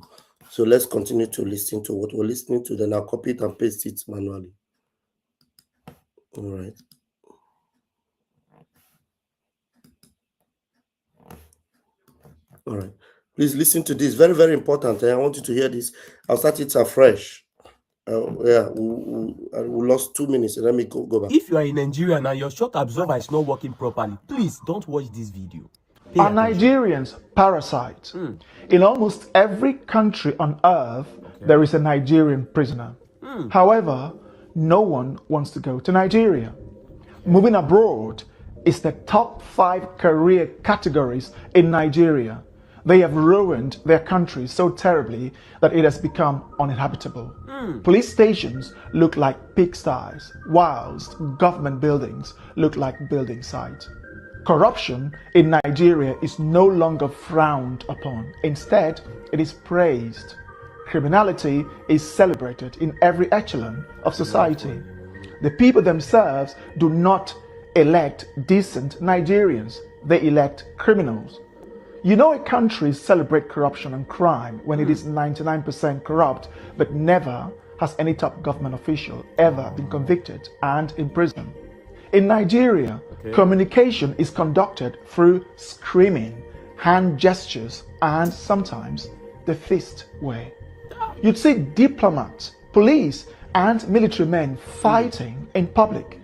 So let's continue to listen to what we're listening to. Then I'll copy it and paste it manually. All right. All right. Please listen to this. Very, very important. I want you to hear this. I'll start it afresh. Yeah, we lost 2 minutes. Let me go back. If you are in Nigeria and your shock absorber is not working properly, please don't watch this video. Are Nigerians parasites? In almost every country on earth, there is a Nigerian prisoner. However, no one wants to go to Nigeria. Moving abroad is the top 5 career categories in Nigeria. They have ruined their country so terribly that it has become uninhabitable. Police stations look like pigsties, whilst government buildings look like building sites. Corruption in Nigeria is no longer frowned upon. Instead, it is praised. Criminality is celebrated in every echelon of society. The people themselves do not elect decent Nigerians. They elect criminals. You know a country celebrates corruption and crime when it is 99% corrupt, but never has any top government official ever been convicted and imprisoned. In Nigeria, communication is conducted through screaming, hand gestures, and sometimes the fist way. You'd see diplomats, police, and military men fighting in public.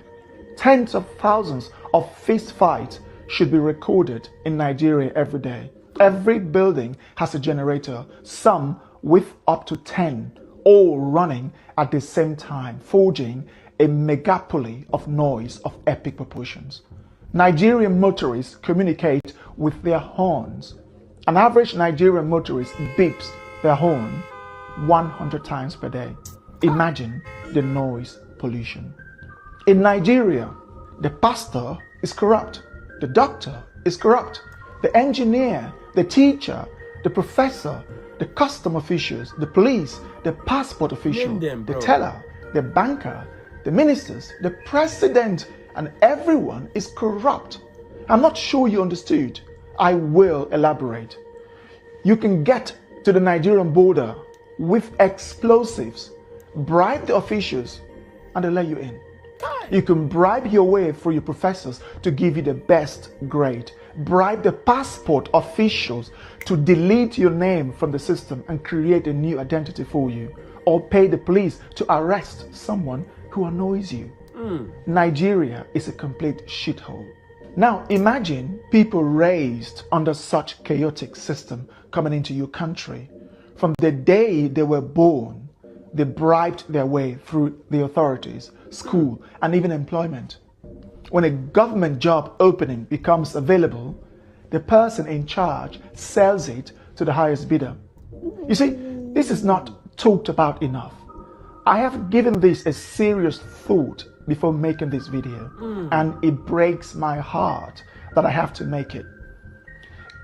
Tens of thousands of fist fights should be recorded in Nigeria every day. Every building has a generator, some with up to 10, all running at the same time, forging a megapoly of noise of epic proportions. Nigerian motorists communicate with their horns. An average Nigerian motorist beeps their horn 100 times per day. Imagine the noise pollution. In Nigeria, the pastor is corrupt, the doctor is corrupt, the engineer, the teacher, the professor, the custom officials, the police, the passport official, the teller, the banker, the ministers, the president, and everyone is corrupt. I'm not sure you understood. I will elaborate. You can get to the Nigerian border with explosives, bribe the officials, and they'll let you in. You can bribe your way through your professors to give you the best grade. Bribe the passport officials to delete your name from the system and create a new identity for you. Or pay the police to arrest someone who annoys you. Nigeria is a complete shithole. Now imagine people raised under such chaotic system coming into your country. From the day they were born, they bribed their way through the authorities, school, and even employment. When a government job opening becomes available, the person in charge sells it to the highest bidder. You see, this is not talked about enough. I have given this a serious thought before making this video, and it breaks my heart that I have to make it.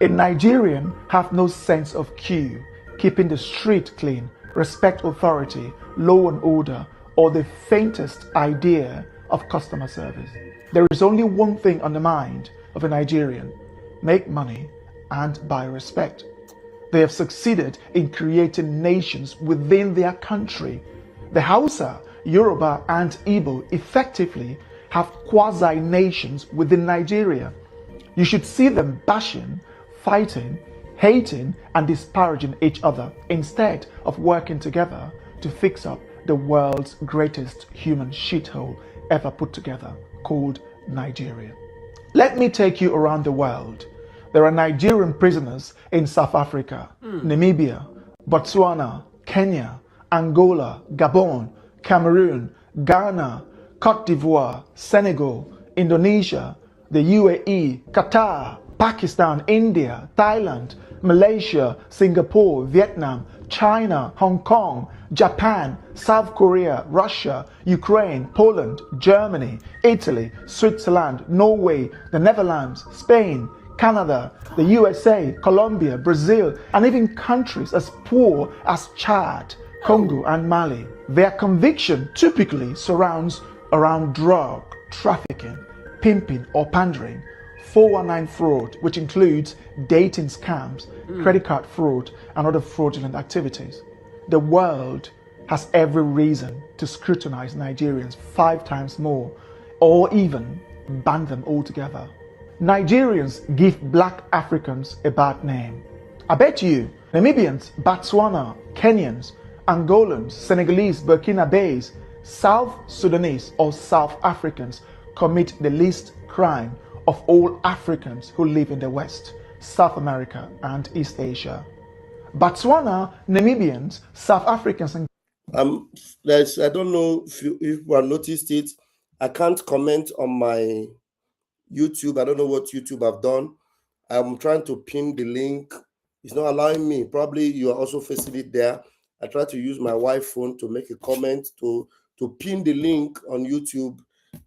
A Nigerian have no sense of queue, keeping the street clean, respect authority, law and order, or the faintest idea of customer service. There is only one thing on the mind of a Nigerian: make money and buy respect. They have succeeded in creating nations within their country. The Hausa, Yoruba, and Igbo effectively have quasi-nations within Nigeria. You should see them bashing, fighting, hating, and disparaging each other instead of working together to fix up the world's greatest human shithole ever put together, called Nigeria. Let me take you around the world. There are Nigerian prisoners in South Africa, Namibia, Botswana, Kenya, Angola, Gabon, Cameroon, Ghana, Cote d'Ivoire, Senegal, Indonesia, the UAE, Qatar, Pakistan, India, Thailand, Malaysia, Singapore, Vietnam, China, Hong Kong, Japan, South Korea, Russia, Ukraine, Poland, Germany, Italy, Switzerland, Norway, the Netherlands, Spain, Canada, the USA, Colombia, Brazil, and even countries as poor as Chad, Congo, and Mali. Their conviction typically surrounds around drug trafficking, pimping or pandering, 419 fraud, which includes dating scams, credit card fraud, and other fraudulent activities. The world has every reason to scrutinize Nigerians 5 times more, or even ban them altogether. Nigerians give black Africans a bad name. I bet you Namibians, Botswana, Kenyans, Angolans, Senegalese, Burkinabes, South Sudanese, or South Africans commit the least crime of all Africans who live in the West, South America, and East Asia. Botswana, Namibians, South Africans, and I don't know if you have noticed it. I can't comment on my YouTube. I don't know what YouTube have done. I'm trying to pin the link. It's not allowing me. Probably you are also facing it there. I tried to use my wife's phone to make a comment to pin the link on YouTube.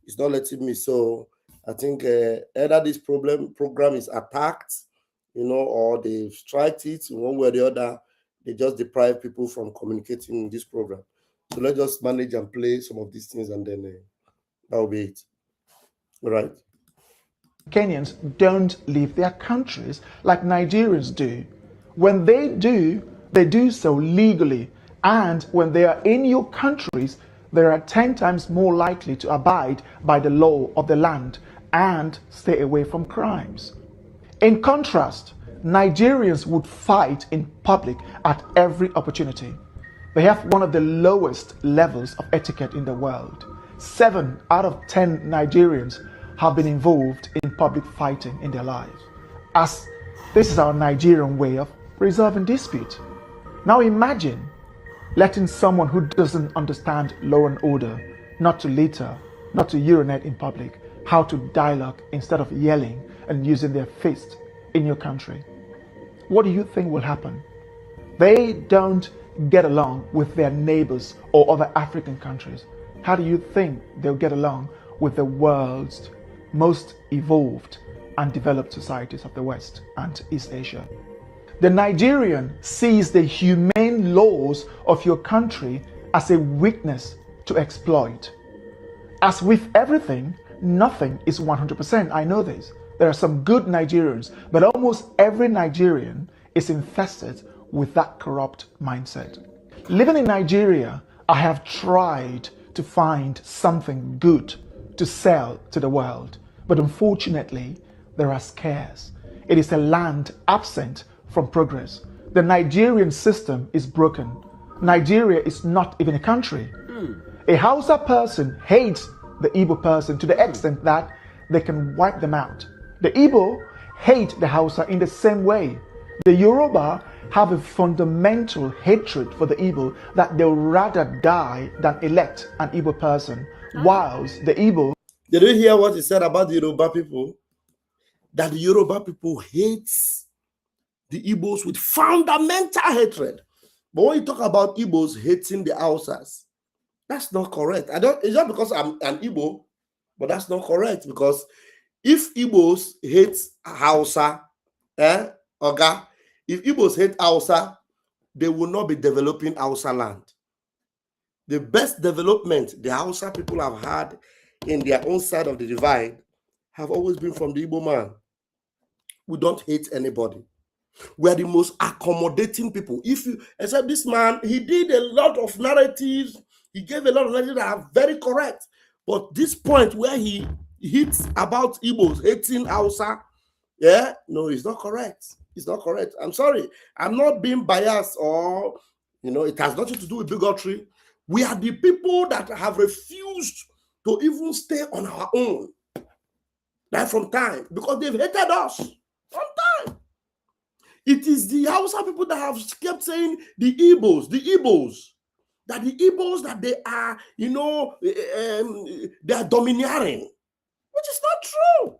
It's not letting me. So I think either this program is attacked, or they've striked it in one way or the other. They just deprive people from communicating in this program. So let's just manage and play some of these things, and then that will be it. All right. Kenyans don't leave their countries like Nigerians do. When they do so legally, and when they are in your countries, they are 10 times more likely to abide by the law of the land and stay away from crimes. In contrast, Nigerians would fight in public at every opportunity. They have one of the lowest levels of etiquette in the world. 7 out of 10 Nigerians have been involved in public fighting in their lives, as this is our Nigerian way of resolving dispute. Now imagine letting someone who doesn't understand law and order not to litter, not to urinate in public, how to dialogue instead of yelling and using their fist in your country. What do you think will happen? They don't get along with their neighbors or other African countries. How do you think they'll get along with the world's most evolved and developed societies of the West and East Asia? The Nigerian sees the humane laws of your country as a weakness to exploit. As with everything, nothing is 100%. I know this. There are some good Nigerians, but almost every Nigerian is infested with that corrupt mindset. Living in Nigeria, I have tried to find something good to sell to the world, but unfortunately, there are scarce. It is a land absent from progress. The Nigerian system is broken. Nigeria is not even a country. A Hausa person hates the Igbo person to the extent that they can wipe them out. The Igbo hate the Hausa in the same way. The Yoruba have a fundamental hatred for the Igbo that they'll rather die than elect an Igbo person, whilst the Igbo... Did you hear what he said about the Yoruba people? That the Yoruba people hate the Igbos with fundamental hatred. But when you talk about Igbos hating the Hausas, that's not correct. It's not because I'm an Igbo, but that's not correct. Because if Igbos hate Hausa, Oga, if Igbos hate Hausa, they will not be developing Hausa land. The best development the Hausa people have had in their own side of the divide have always been from the Igbo man. We don't hate anybody. We are the most accommodating people. Except this man, he did a lot of narratives. He gave a lot of narratives that are very correct. But this point where he hits about Igbos hating Hausa, no, it's not correct. It's not correct. I'm sorry. I'm not being biased or, it has nothing to do with bigotry. We are the people that have refused to even stay on our own. Right from time, because they've hated us from time. It is the Hausa people that have kept saying the Igbos, that they are, they are domineering, which is not true.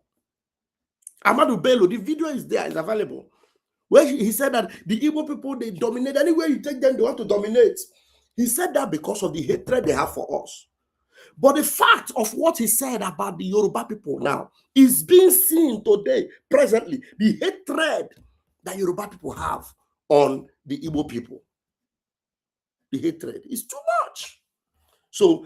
Amadou Bello, the video is there, it's available, where he said that the Igbo people, they dominate. Anywhere you take them, they want to dominate. He said that because of the hatred they have for us. But the fact of what he said about the Yoruba people now is being seen today, presently, the hatred that Yoruba people have on the Igbo people. The hatred is too much. So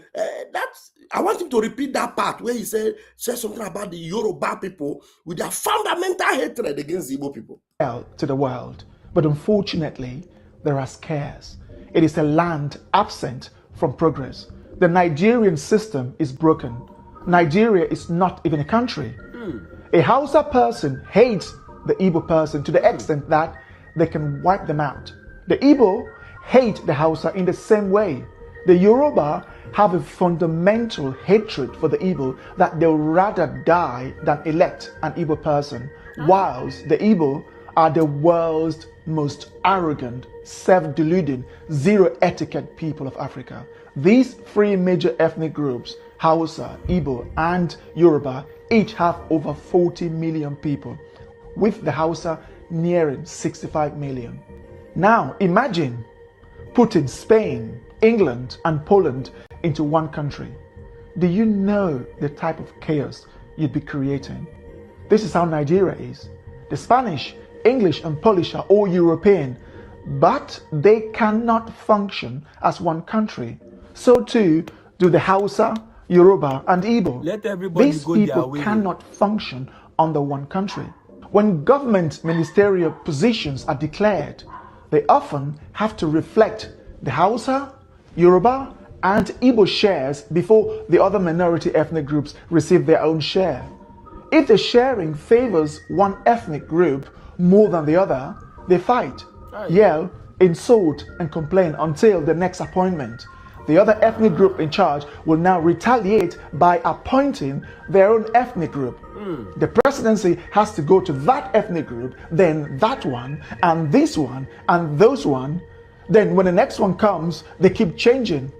I want him to repeat that part where he said something about the Yoruba people with their fundamental hatred against the Igbo people. To the world, but unfortunately, there are scarce. It is a land absent from progress. The Nigerian system is broken. Nigeria is not even a country. A Hausa person hates the Igbo person to the extent that they can wipe them out. The Igbo hate the Hausa in the same way. The Yoruba have a fundamental hatred for the Igbo that they'll rather die than elect an Igbo person, whilst the Igbo are the world's most arrogant, self-deluding, zero etiquette people of Africa. These three major ethnic groups, Hausa, Igbo, and Yoruba, each have over 40 million people, with the Hausa nearing 65 million. Now imagine putting Spain, England, and Poland into one country. Do you know the type of chaos you'd be creating? This is how Nigeria is. The Spanish, English, and Polish are all European, but they cannot function as one country. So too do the Hausa, Yoruba, and Igbo. These people cannot function under one country. When government ministerial positions are declared, they often have to reflect the Hausa, Yoruba, and Igbo shares before the other minority ethnic groups receive their own share. If the sharing favors one ethnic group more than the other, they fight, yell, insult, and complain until the next appointment. The other ethnic group in charge will now retaliate by appointing their own ethnic group. The presidency has to go to that ethnic group, then that one, and this one, and those one. Then when the next one comes, they keep changing.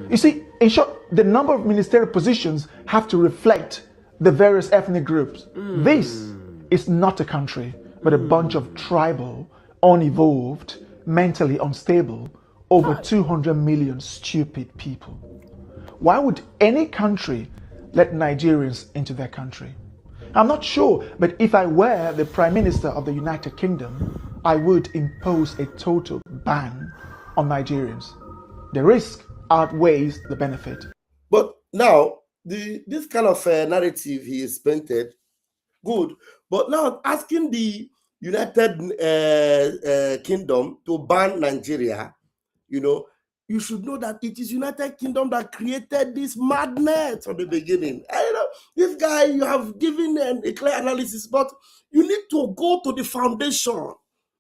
You see, in short, the number of ministerial positions have to reflect the various ethnic groups. This is not a country, but a bunch of tribal, unevolved, mentally unstable, over 200 million stupid people. Why would any country let Nigerians into their country? I'm not sure, but if I were the Prime Minister of the United Kingdom, I would impose a total ban on Nigerians. The risk outweighs the benefit. But now, this kind of narrative he is painted, good. But now asking the United Kingdom to ban Nigeria, you should know that it is United Kingdom that created this madness from the beginning. I know this guy, you have given a clear analysis, but you need to go to the foundation.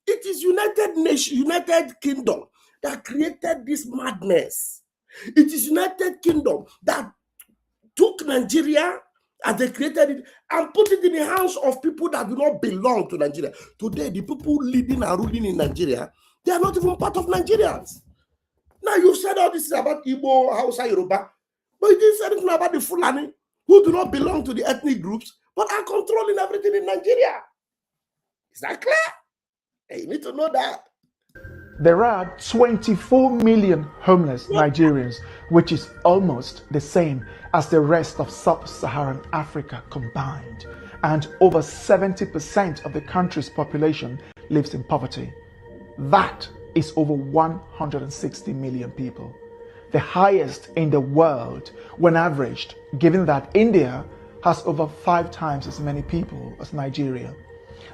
It is United Kingdom that created this madness. It is United Kingdom that took Nigeria as they created it and put it in the hands of people that do not belong to Nigeria. Today, the people leading and ruling in Nigeria, they are not even part of Nigerians. Now, you've said all this about Igbo, Hausa, Yoruba, but you didn't say anything about the Fulani, who do not belong to the ethnic groups, but are controlling everything in Nigeria. Is that clear? You need to know that. There are 24 million homeless Nigerians, which is almost the same as the rest of sub-Saharan Africa combined. And over 70% of the country's population lives in poverty. That is over 160 million people, the highest in the world when averaged, given that India has over 5 times as many people as Nigeria.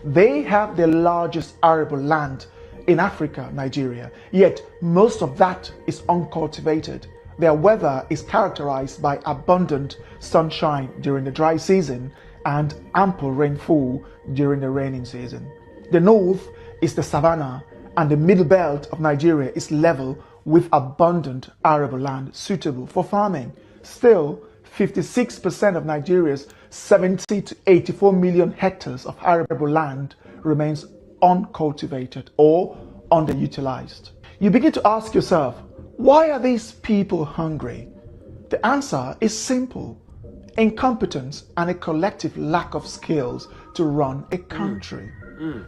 They have the largest arable land in Africa, Nigeria, yet most of that is uncultivated. Their weather is characterized by abundant sunshine during the dry season and ample rainfall during the raining season. The north is the savannah, and the middle belt of Nigeria is level with abundant arable land suitable for farming. Still, 56% of Nigeria's 70 to 84 million hectares of arable land remains uncultivated or underutilized. You begin to ask yourself, why are these people hungry? The answer is simple: incompetence and a collective lack of skills to run a country.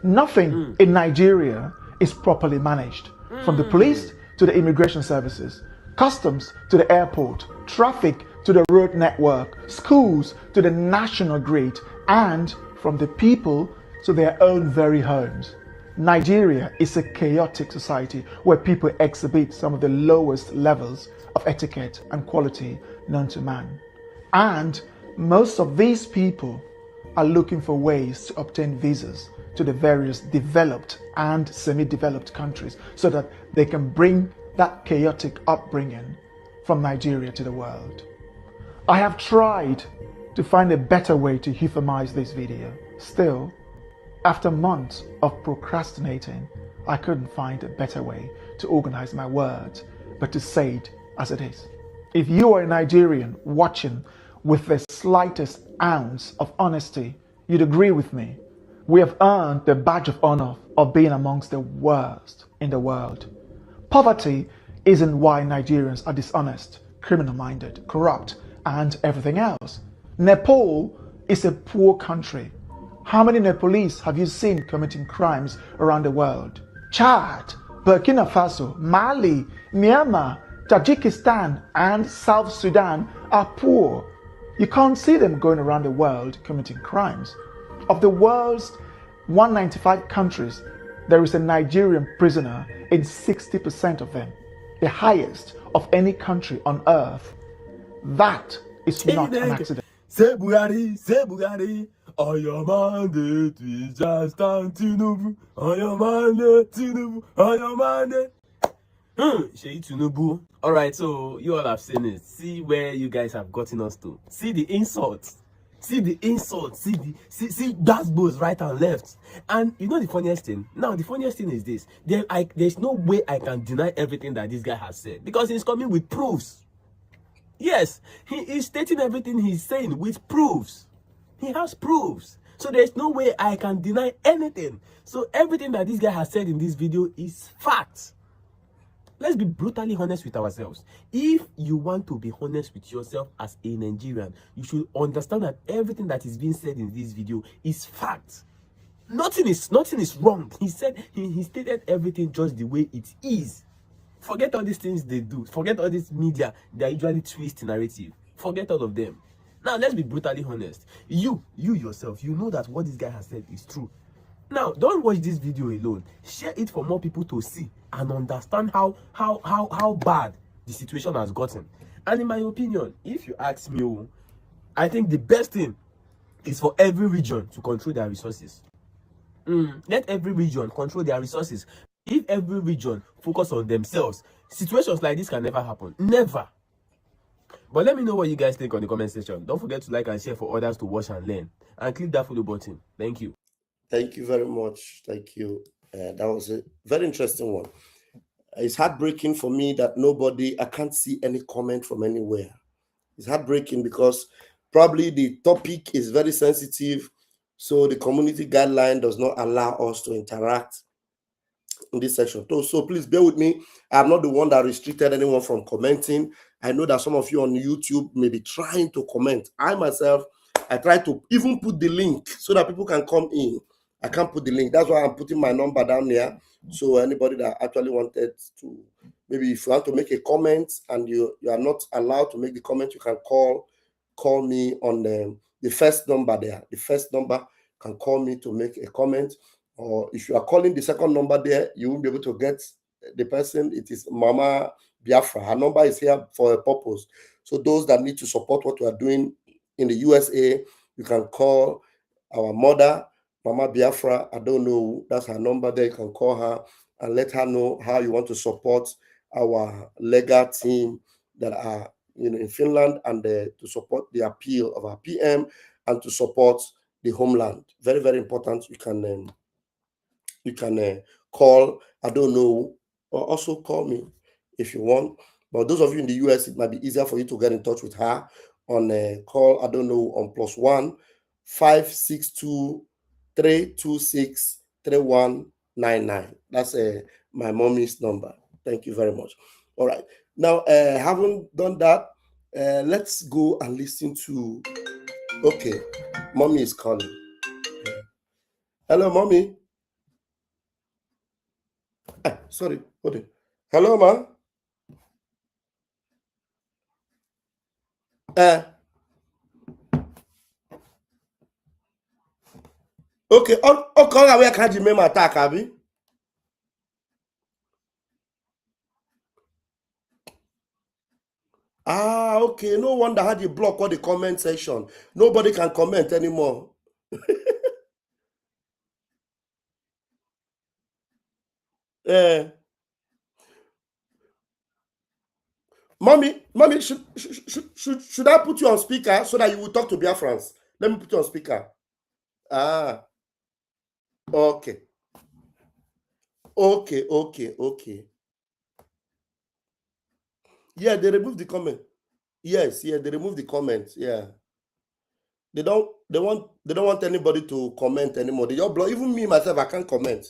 Nothing in Nigeria is properly managed, from the police to the immigration services, customs to the airport, traffic to the road network, schools to the national grid, and from the people to their own very homes. Nigeria is a chaotic society where people exhibit some of the lowest levels of etiquette and quality known to man. And most of these people are looking for ways to obtain visas to the various developed and semi-developed countries so that they can bring that chaotic upbringing from Nigeria to the world. I have tried to find a better way to euphemize this video. Still, after months of procrastinating, I couldn't find a better way to organize my words, but to say it as it is. If you are a Nigerian watching with the slightest ounce of honesty, you'd agree with me. We have earned the badge of honor of being amongst the worst in the world. Poverty isn't why Nigerians are dishonest, criminal-minded, corrupt, and everything else. Nepal is a poor country. How many Nepalese have you seen committing crimes around the world? Chad, Burkina Faso, Mali, Myanmar, Tajikistan, and South Sudan are poor. You can't see them going around the world committing crimes. Of the world's 195 countries, there is a Nigerian prisoner in 60% of them, the highest of any country on earth. That is not an accident. Say Bugatti, on your mandate, we just stand Tinubu. On your mandate, Tinubu, on your mandate. Shey Tinubu. Alright, so you all have seen it. See where you guys have gotten us to. See the insults. See the insults, see gasbos right and left. And you know the funniest thing? Now the funniest thing is this. There's no way I can deny everything that this guy has said, because he's coming with proofs. Yes, he is stating everything he's saying with proofs. He has proofs. So there's no way I can deny anything. So everything that this guy has said in this video is fact. Let's be brutally honest with ourselves. If you want to be honest with yourself as a Nigerian, you should understand that everything that is being said in this video is fact. Nothing is wrong. He said he stated everything just the way it is. Forget all these things they do. Forget all this media. They usually twist narrative. Forget all of them. Now let's be brutally honest. You yourself, you know that what this guy has said is true. Now, don't watch this video alone. Share it for more people to see and understand how bad the situation has gotten. And in my opinion, if you ask me, I think the best thing is for every region to control their resources. Let every region control their resources. If every region focus on themselves, situations like this can never happen. Never. But let me know what you guys think on the comment section. Don't forget to like and share for others to watch and learn. And click that follow button. Thank you. Thank you very much. Thank you. That was a very interesting one. It's heartbreaking for me that I can't see any comment from anywhere. It's heartbreaking because probably the topic is very sensitive, so the community guideline does not allow us to interact in this section. So please bear with me. I'm not the one that restricted anyone from commenting. I know that some of you on YouTube may be trying to comment. I myself, I try to even put the link so that people can come in. I can't put the link. That's why I'm putting my number down there. So anybody that actually wanted to, maybe if you want to make a comment and you are not allowed to make the comment, you can call me on the first number there. The first number can call me to make a comment. Or if you are calling the second number there, you won't be able to get the person. It is Mama Biafra. Her number is here for a purpose. So those that need to support what we are doing in the USA, you can call our mother, Mama Biafra. I don't know, that's her number there. You can call her and let her know how you want to support our legal team that are in Finland, and to support the appeal of our PM and to support the homeland. Very, very important. You can call, I don't know, or also call me if you want. But those of you in the US, it might be easier for you to get in touch with her on a call, I don't know, on +1 562 326 3199. That's my mommy's number. Thank you very much. All right. Now, having done that, let's go and listen to. Okay, mommy is calling. Hello, mommy. Sorry, hold it. Hello, ma. Okay, call away can't you remember attack, Abby? Okay. No wonder how you block all the comment section. Nobody can comment anymore. Mommy, should I put you on speaker so that you will talk to Biafrans? Let me put you on speaker. Okay. Okay. Yeah, they removed the comment. Yes, they removed the comment. Yeah. They don't want anybody to comment anymore. They just block. Even me myself, I can't comment.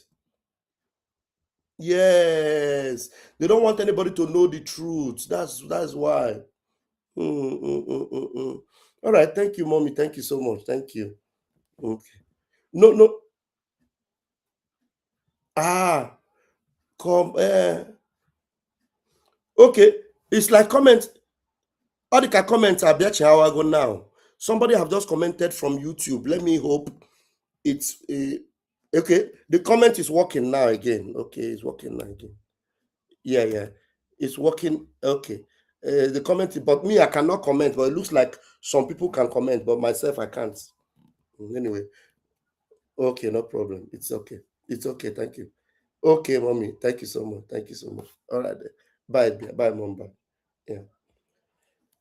Yes, they don't want anybody to know the truth. That's why. All right, thank you, mommy. Thank you so much. Thank you. Okay. No. Okay. It's like comment. All the comments are there hour ago now. Somebody have just commented from YouTube. Let me hope it's okay. The comment is working now again. Okay, it's working now again. Yeah. It's working. Okay. The comment, but me, I cannot comment, but it looks like some people can comment, but myself, I can't. Anyway. Okay, no problem. It's okay. It's okay. Thank you. Okay, mommy. Thank you so much. Thank you so much. All right. Bye, mom. Bye. Yeah.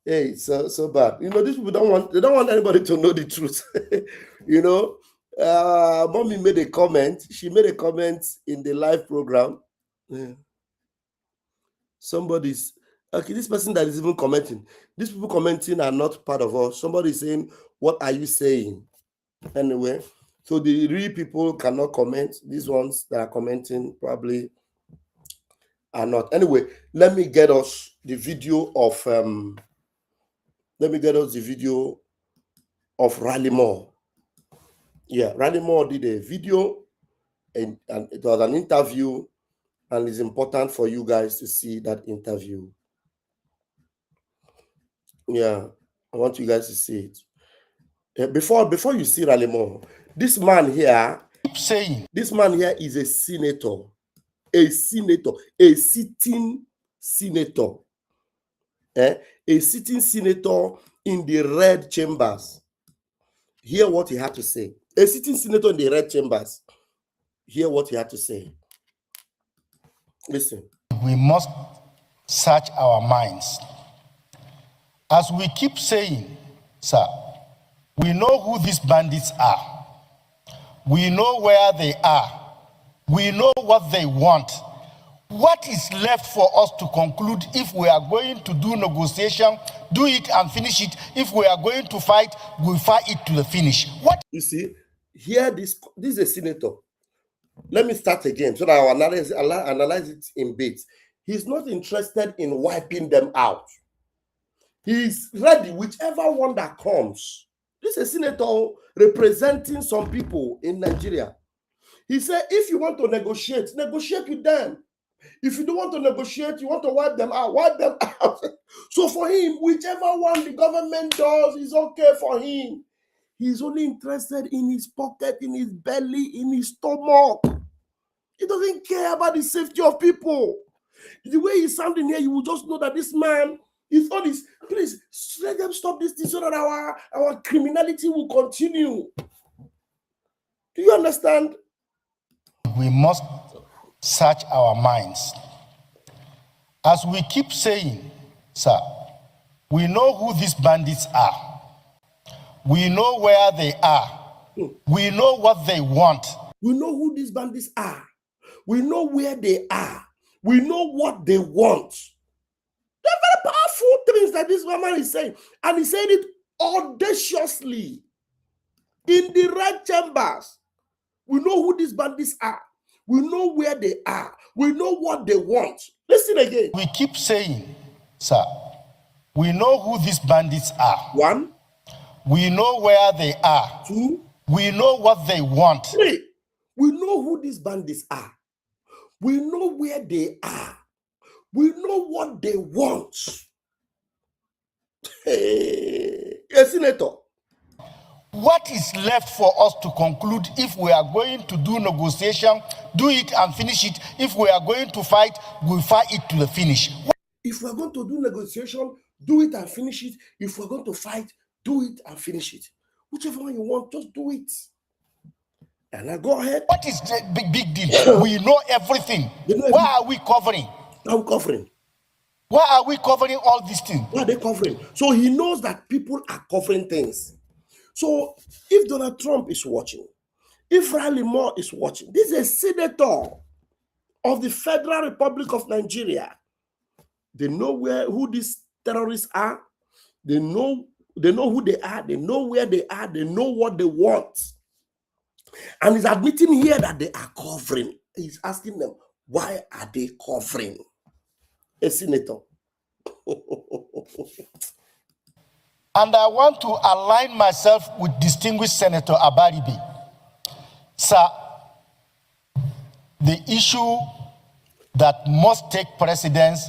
Hey, so bad. You know, these people don't want anybody to know the truth. You know, mommy made a comment. She made a comment in the live program. Yeah. Somebody's okay. This person that is even commenting, these people commenting are not part of us. Somebody is saying, "What are you saying?" Anyway, so the real people cannot comment. These ones that are commenting probably are not. Anyway, let me get us the video of Raleigh Moore. Yeah, Raleigh Moore did a video and it was an interview, and it's important for you guys to see that interview. Yeah, I want you guys to see it. Before you see Raleigh Moore, this man here is a senator, a sitting senator, a sitting senator in the red chambers. Hear what he had to say. A sitting senator in the red chambers. Hear what he had to say. Listen. We must search our minds. As we keep saying, sir, we know who these bandits are. We know where they are. We know what they want. What is left for us to conclude? If we are going to do negotiation, do it and finish it. If we are going to fight, we'll fight it to the finish. What? You see, here this is a senator. Let me start again so that I'll analyze it in bits. He's not interested in wiping them out. He's ready, whichever one that comes. This is a senator representing some people in Nigeria. He said, if you want to negotiate, negotiate with them. If you don't want to negotiate, you want to wipe them out, wipe them out. So for him, whichever one the government does is okay for him. He's only interested in his pocket, in his belly, in his stomach. He doesn't care about the safety of people. The way he's sounding here, you will just know that this man is on this. Please let them stop this thing so that our criminality will continue. Do you understand? We must search our minds. As we keep saying, sir, we know who these bandits are. We know where they are. We know what they want. We know who these bandits are. We know where they are. We know what they want. They're very powerful things that this woman is saying. And he said it audaciously in the red chambers. We know who these bandits are. We know where they are. We know what they want. Listen again. We keep saying, sir, we know who these bandits are. 1. We know where they are. 2. We know what they want. 3. We know who these bandits are. We know where they are. We know what they want. Hey, a senator. What is left for us to conclude? If we are going to do negotiation, do it and finish it. If we are going to fight, we'll fight it to the finish. If we're going to do negotiation, do it and finish it. If we're going to fight, do it and finish it. Whichever one you want, just do it. And now go ahead. What is the big deal? We know everything. Why are we covering? I'm covering. Why are we covering all these things? Why are they covering? So he knows that people are covering things. So if Donald Trump is watching, if Raleigh Moore is watching, this is a senator of the Federal Republic of Nigeria. They know who these terrorists are. They know who they are. They know where they are. They know what they want. And he's admitting here that they are covering. He's asking them, why are they covering? A senator. And I want to align myself with distinguished Senator Abaribe. Sir, the issue that must take precedence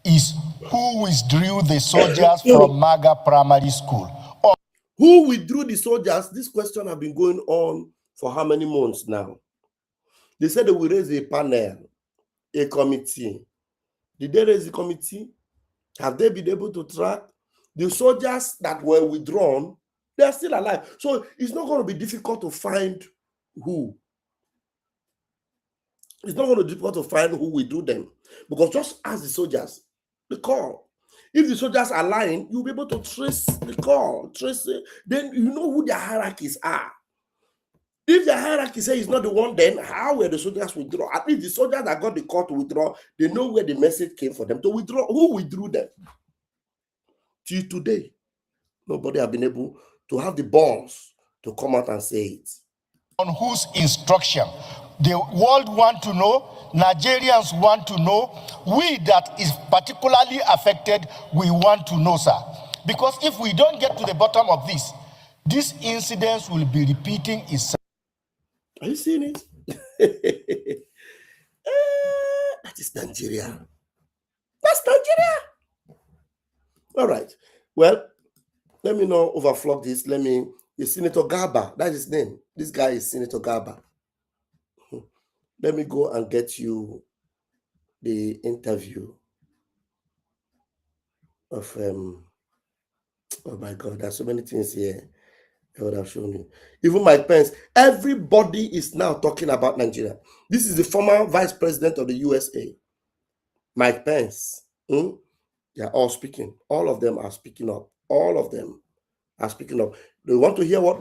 is who withdrew the soldiers from MAGA Primary School. Who withdrew the soldiers? This question has been going on for how many months now? They said they will raise a panel, a committee. Did they raise the committee? Have they been able to track? The soldiers that were withdrawn, they are still alive. So it's not going to be difficult to find who. It's not going to be difficult to find who withdrew them. Because just ask the soldiers, the call. If the soldiers are lying, you'll be able to trace the call, trace it. Then you know who their hierarchies are. If the hierarchy says he's not the one, then how were the soldiers withdraw? At least the soldiers that got the call to withdraw, they know where the message came for them to withdraw. Who withdrew them? Till today, nobody have been able to have the balls to come out and say it. On whose instruction? The world want to know, Nigerians want to know, we that is particularly affected, we want to know, sir. Because if we don't get to the bottom of this, these incidents will be repeating itself. Are you seeing it? That is Nigeria. That's Nigeria. All right. Well, let me not overflog this. Senator Garba, that's his name. This guy is Senator Garba. Let me go and get you the interview of oh my God, there's so many things here I would have shown you. Even Mike Pence, everybody is now talking about Nigeria. This is the former vice president of the USA, Mike Pence. They are all speaking. All of them are speaking up. All of them are speaking up. Do you want to hear what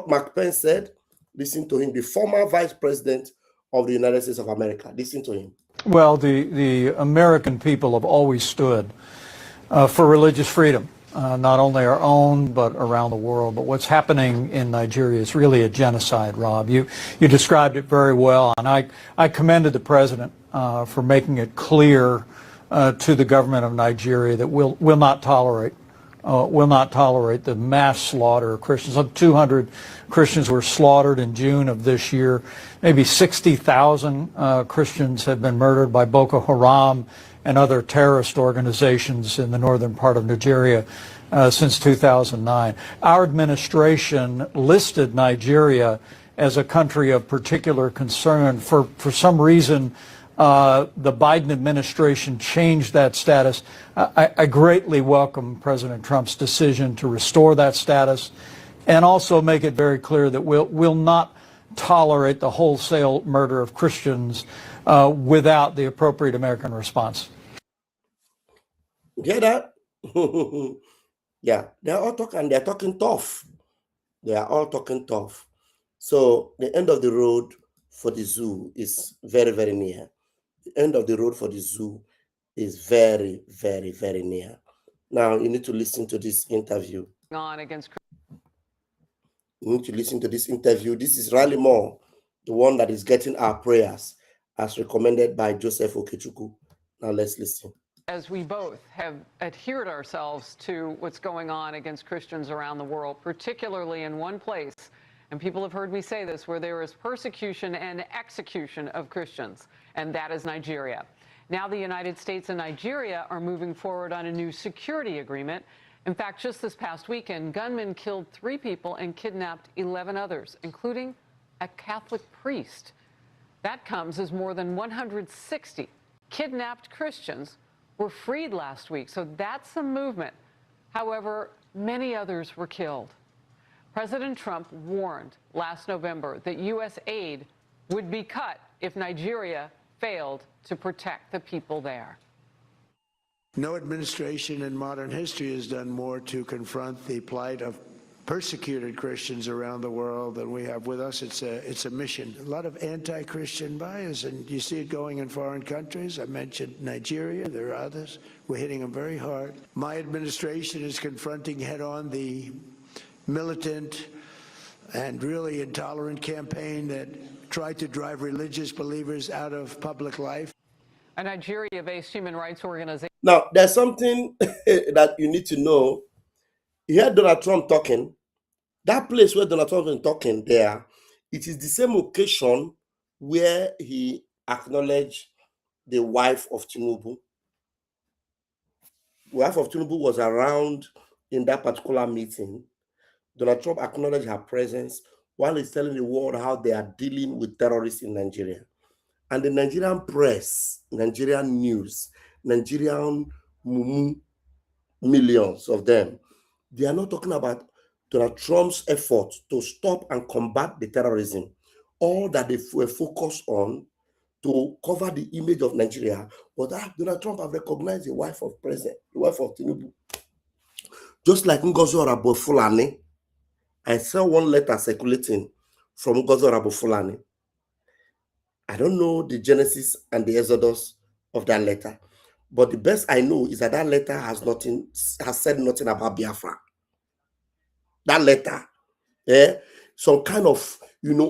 Mike Pence said? Listen to him, the former vice president of the United States of America. Listen to him. Well, the American people have always stood for religious freedom, not only our own, but around the world. But what's happening in Nigeria is really a genocide, Rob. You described it very well, and I commended the president for making it clear to the government of Nigeria that we'll not tolerate the mass slaughter of Christians. Some 200 Christians were slaughtered in June of this year. Maybe 60,000 Christians have been murdered by Boko Haram and other terrorist organizations in the northern part of Nigeria since 2009. Our administration listed Nigeria as a country of particular concern. For some reason, the Biden administration changed that status. I greatly welcome President Trump's decision to restore that status and also make it very clear that we'll not tolerate the wholesale murder of Christians without the appropriate American response. Get that? Yeah, they're all talking, they're talking tough. They are all talking tough. So the end of the road for the zoo is very, very near. The end of the road for the zoo is very, very, very near. Now you need to listen to this interview. You need to listen to this interview. This is Riley Moore, the one that is getting our prayers as recommended by Joseph Okechukwu. Now let's listen. As we both have adhered ourselves to what's going on against Christians around the world, particularly in one place, and people have heard me say this, where there is persecution and execution of Christians, and that is Nigeria. Now the United States and Nigeria are moving forward on a new security agreement. In fact, just this past weekend, gunmen killed 3 people and kidnapped 11 others, including a Catholic priest. That comes as more than 160 kidnapped Christians were freed last week, so that's a movement. However, many others were killed. President Trump warned last November that U.S. aid would be cut if Nigeria failed to protect the people there. No administration in modern history has done more to confront the plight of persecuted Christians around the world than we have with us. It's a mission. A lot of anti-Christian bias, and you see it going in foreign countries. I mentioned Nigeria. There are others. We're hitting them very hard. My administration is confronting head-on the militant and really intolerant campaign that tried to drive religious believers out of public life. A Nigeria-based human rights organization. Now, there's something that you need to know. You heard Donald Trump talking. That place where Donald Trump is talking there, it is the same occasion where he acknowledged the wife of Tinubu. The wife of Tinubu was around in that particular meeting. Donald Trump acknowledged her presence while he's telling the world how they are dealing with terrorists in Nigeria. And the Nigerian press, Nigerian news, Nigerian mumu, millions of them, they are not talking about Donald Trump's effort to stop and combat the terrorism. All that they were focused on to cover the image of Nigeria. But Donald Trump have recognized the wife of President, the wife of Tinubu. Just like Ngozi Orabo Fulani, I saw one letter circulating from Ngozi Orabo Fulani. I don't know the genesis and the exodus of that letter, but the best I know is that that letter has said nothing about Biafra. That letter, some kind of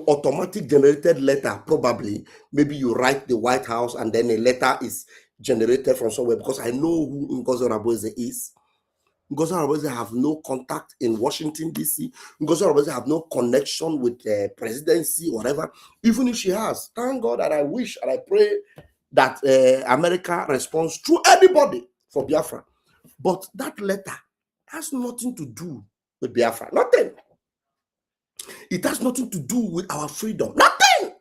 automatic generated letter, probably. Maybe you write the White House and then a letter is generated from somewhere, because I know who Ngozi Orabo is. Ngozi Orabo have no contact in Washington, D.C. Ngozi Orabo have no connection with the presidency, whatever. Even if she has, thank God, and I wish and I pray that America responds through anybody for Biafra. But that letter has nothing to do with Biafra. Nothing. It has nothing to do with our freedom. Nothing.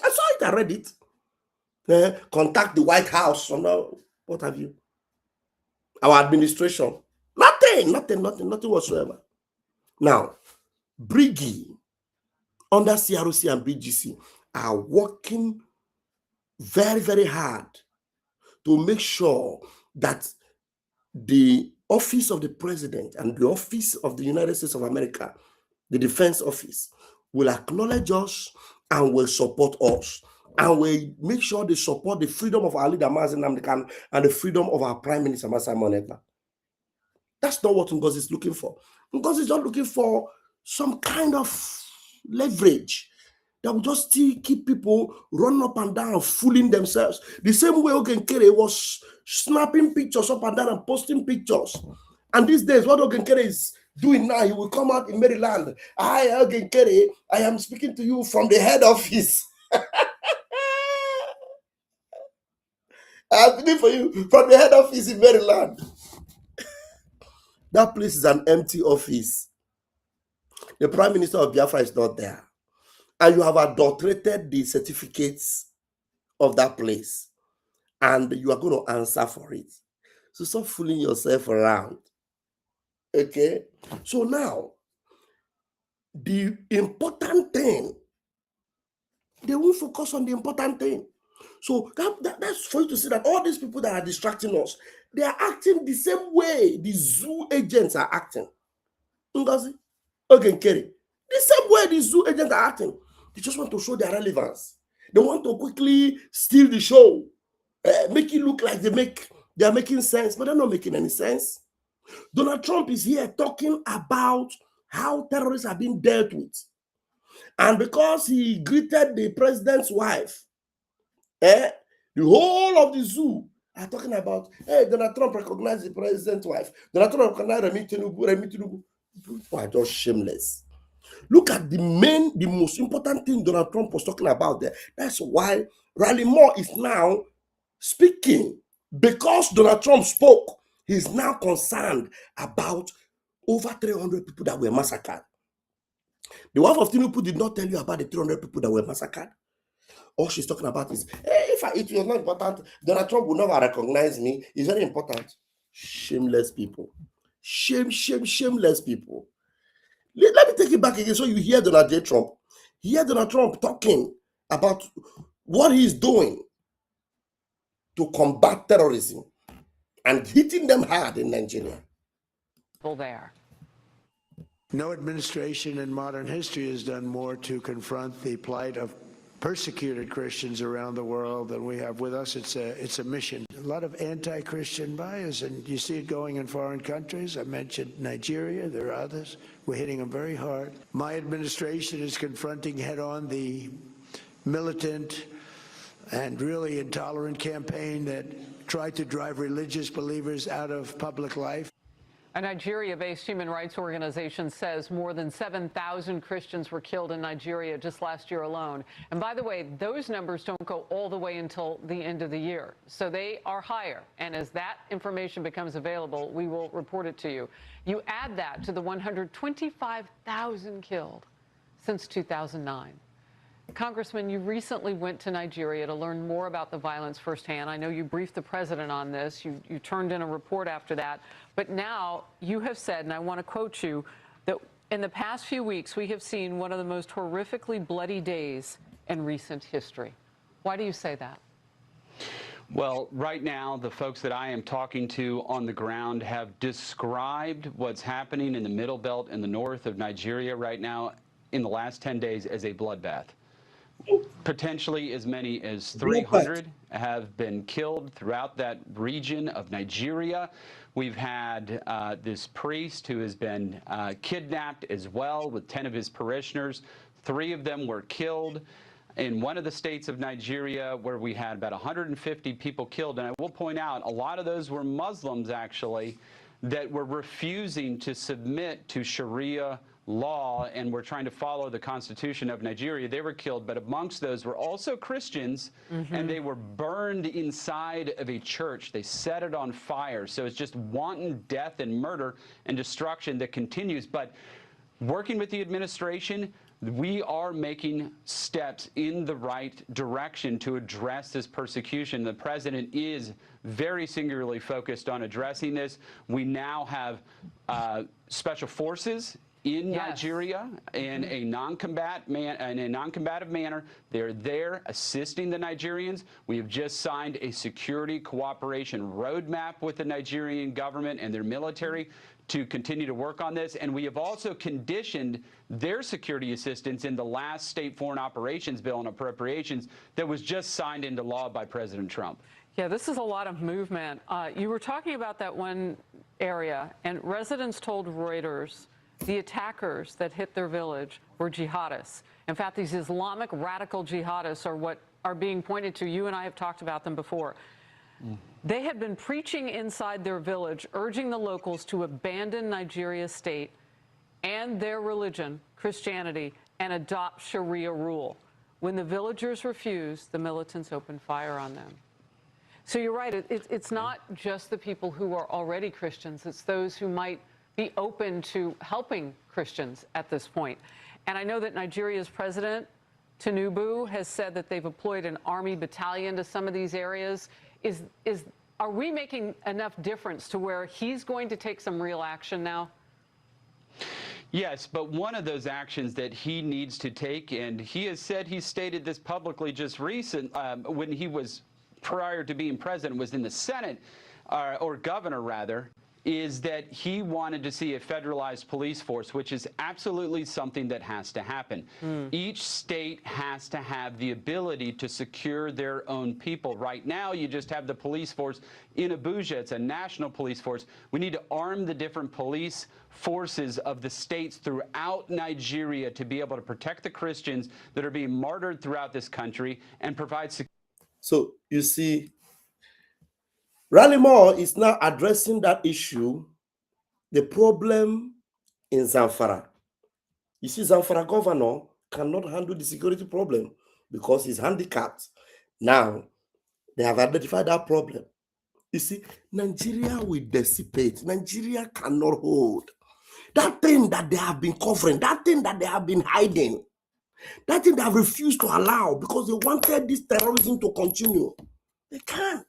I saw it, I read it. Contact the White House, or no, what have you. Our administration. Nothing whatsoever. Now, Briggy, under CROC and BGC, are working very, very hard to make sure that the office of the president and the office of the United States of America, the defense office, will acknowledge us and will support us. And will make sure they support the freedom of our leader, Mazi Nnamdi Kanu, and the freedom of our Prime Minister, Simon Ekpa. That's not what Ngozi is looking for. Ngozi is not looking for some kind of leverage that will just still keep people running up and down, fooling themselves. The same way Ogenkere was snapping pictures up and down and posting pictures. And these days, what Ogenkere is doing now, he will come out in Maryland. Hi, Ogenkere, I am speaking to you from the head office. I'm speaking for you from the head office in Maryland. That place is an empty office. The Prime Minister of Biafra is not there. And you have adulterated the certificates of that place. And you are going to answer for it. So stop fooling yourself around. Okay? So now, the important thing, they won't focus on the important thing. So that's for you to see that all these people that are distracting us, they are acting the same way the zoo agents are acting. Ngozi, Ogenkere, the same way the zoo agents are acting. They just want to show their relevance. They want to quickly steal the show, make it look like they are making sense, but they're not making any sense. Donald Trump is here talking about how terrorists are being dealt with. And because he greeted the president's wife, the whole of the zoo are talking about, hey, Donald Trump recognized the president's wife. Donald Trump recognized Remi Tinubu. People are just shameless. Look at the most important thing Donald Trump was talking about there. That's why Riley Moore is now speaking. Because Donald Trump spoke, he's now concerned about over 300 people that were massacred. The wife of Tinubu did not tell you about the 300 people that were massacred. All she's talking about is, hey, it was not important, Donald Trump will never recognize me. It's very important. Shameless people. Shameless people. Let me take it back again so you hear Donald J. Trump. Hear Donald Trump talking about what he's doing to combat terrorism and hitting them hard in Nigeria. There. No administration in modern history has done more to confront the plight of persecuted Christians around the world than we have. With us, it's a mission. A lot of anti-Christian bias, and you see it going in foreign countries. I mentioned Nigeria. There are others. We're hitting them very hard. My administration is confronting head-on the militant and really intolerant campaign that tried to drive religious believers out of public life. A Nigeria-based human rights organization says more than 7,000 Christians were killed in Nigeria just last year alone. And by the way, those numbers don't go all the way until the end of the year. So they are higher. And as that information becomes available, we will report it to you. You add that to the 125,000 killed since 2009. Congressman, you recently went to Nigeria to learn more about the violence firsthand. I know you briefed the president on this. You turned in a report after that. But now you have said, and I want to quote you, that in the past few weeks, we have seen one of the most horrifically bloody days in recent history. Why do you say that? Well, right now, the folks that I am talking to on the ground have described what's happening in the Middle Belt and the north of Nigeria right now in the last 10 days as a bloodbath. Potentially as many as 300 have been killed throughout that region of Nigeria. We've had this priest who has been kidnapped as well with 10 of his parishioners. 3 of them were killed in one of the states of Nigeria, where we had about 150 people killed. And I will point out, a lot of those were Muslims, actually, that were refusing to submit to Sharia law and were trying to follow the Constitution of Nigeria. They were killed, but amongst those were also Christians, and they were burned inside of a church. They set it on fire. So it's just wanton death and murder and destruction that continues. But working with the administration, we are making steps in the right direction to address this persecution. The president is very singularly focused on addressing this. We now have special forces in Nigeria in a non-combative manner. They're there assisting the Nigerians. We have just signed a security cooperation roadmap with the Nigerian government and their military to continue to work on this. And we have also conditioned their security assistance in the last state foreign operations bill and appropriations that was just signed into law by President Trump. Yeah, this is a lot of movement. You were talking about that one area, and residents told Reuters the attackers that hit their village were jihadists. In fact, these Islamic radical jihadists are what are being pointed to. You and I have talked about them before. They had been preaching inside their village, urging the locals to abandon Nigeria's state and their religion, Christianity, and adopt Sharia rule. When the villagers refused, the militants opened fire on them. So you're right, it's not just the people who are already Christians, it's those who might be open to helping Christians at this point. And I know that Nigeria's president, Tinubu, has said that they've deployed an army battalion to some of these areas. Are we making enough difference to where he's going to take some real action now? Yes, but one of those actions that he needs to take, and he has said, he stated this publicly just recent, when he was, prior to being president, was in the Senate, or governor rather, is that he wanted to see a federalized police force, which is absolutely something that has to happen. Each state has to have the ability to secure their own people. Right now, you just have the police force in Abuja. It's a national police force. We need to arm the different police forces of the states throughout Nigeria to be able to protect the Christians that are being martyred throughout this country and provide security. So, you see, Rally Moore is now addressing that issue, the problem in Zamfara. You see, Zamfara governor cannot handle the security problem because he's handicapped. Now, they have identified that problem. You see, Nigeria will dissipate. Nigeria cannot hold. That thing that they have been covering, that thing that they have been hiding, that thing they have refused to allow because they wanted this terrorism to continue. They can't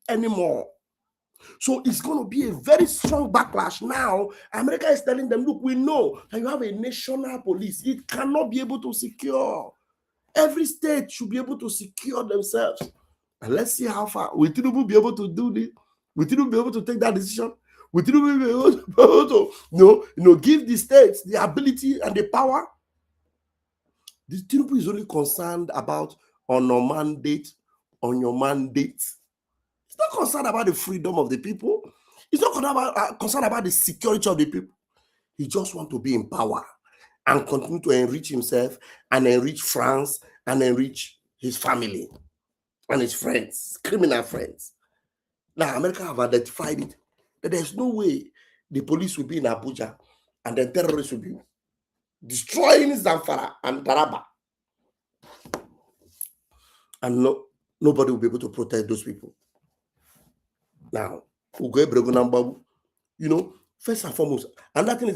anymore. So it's going to be a very strong backlash. Now, America is telling them, look, we know that you have a national police. It cannot be able to secure. Every state should be able to secure themselves. And let's see how far. Will Tinubu be able to do this? Will Tinubu be able to take that decision? Will Tinubu be able to give the states the ability and the power? The Tinubu is only concerned about on your mandate. He's not concerned about the freedom of the people. He's not concerned about the security of the people. He just wants to be in power and continue to enrich himself and enrich France and enrich his family and his friends, criminal friends. Now, America have identified it, that there's no way the police will be in Abuja and the terrorists will be destroying Zamfara and Taraba. And nobody will be able to protect those people. Now, first and foremost, another thing is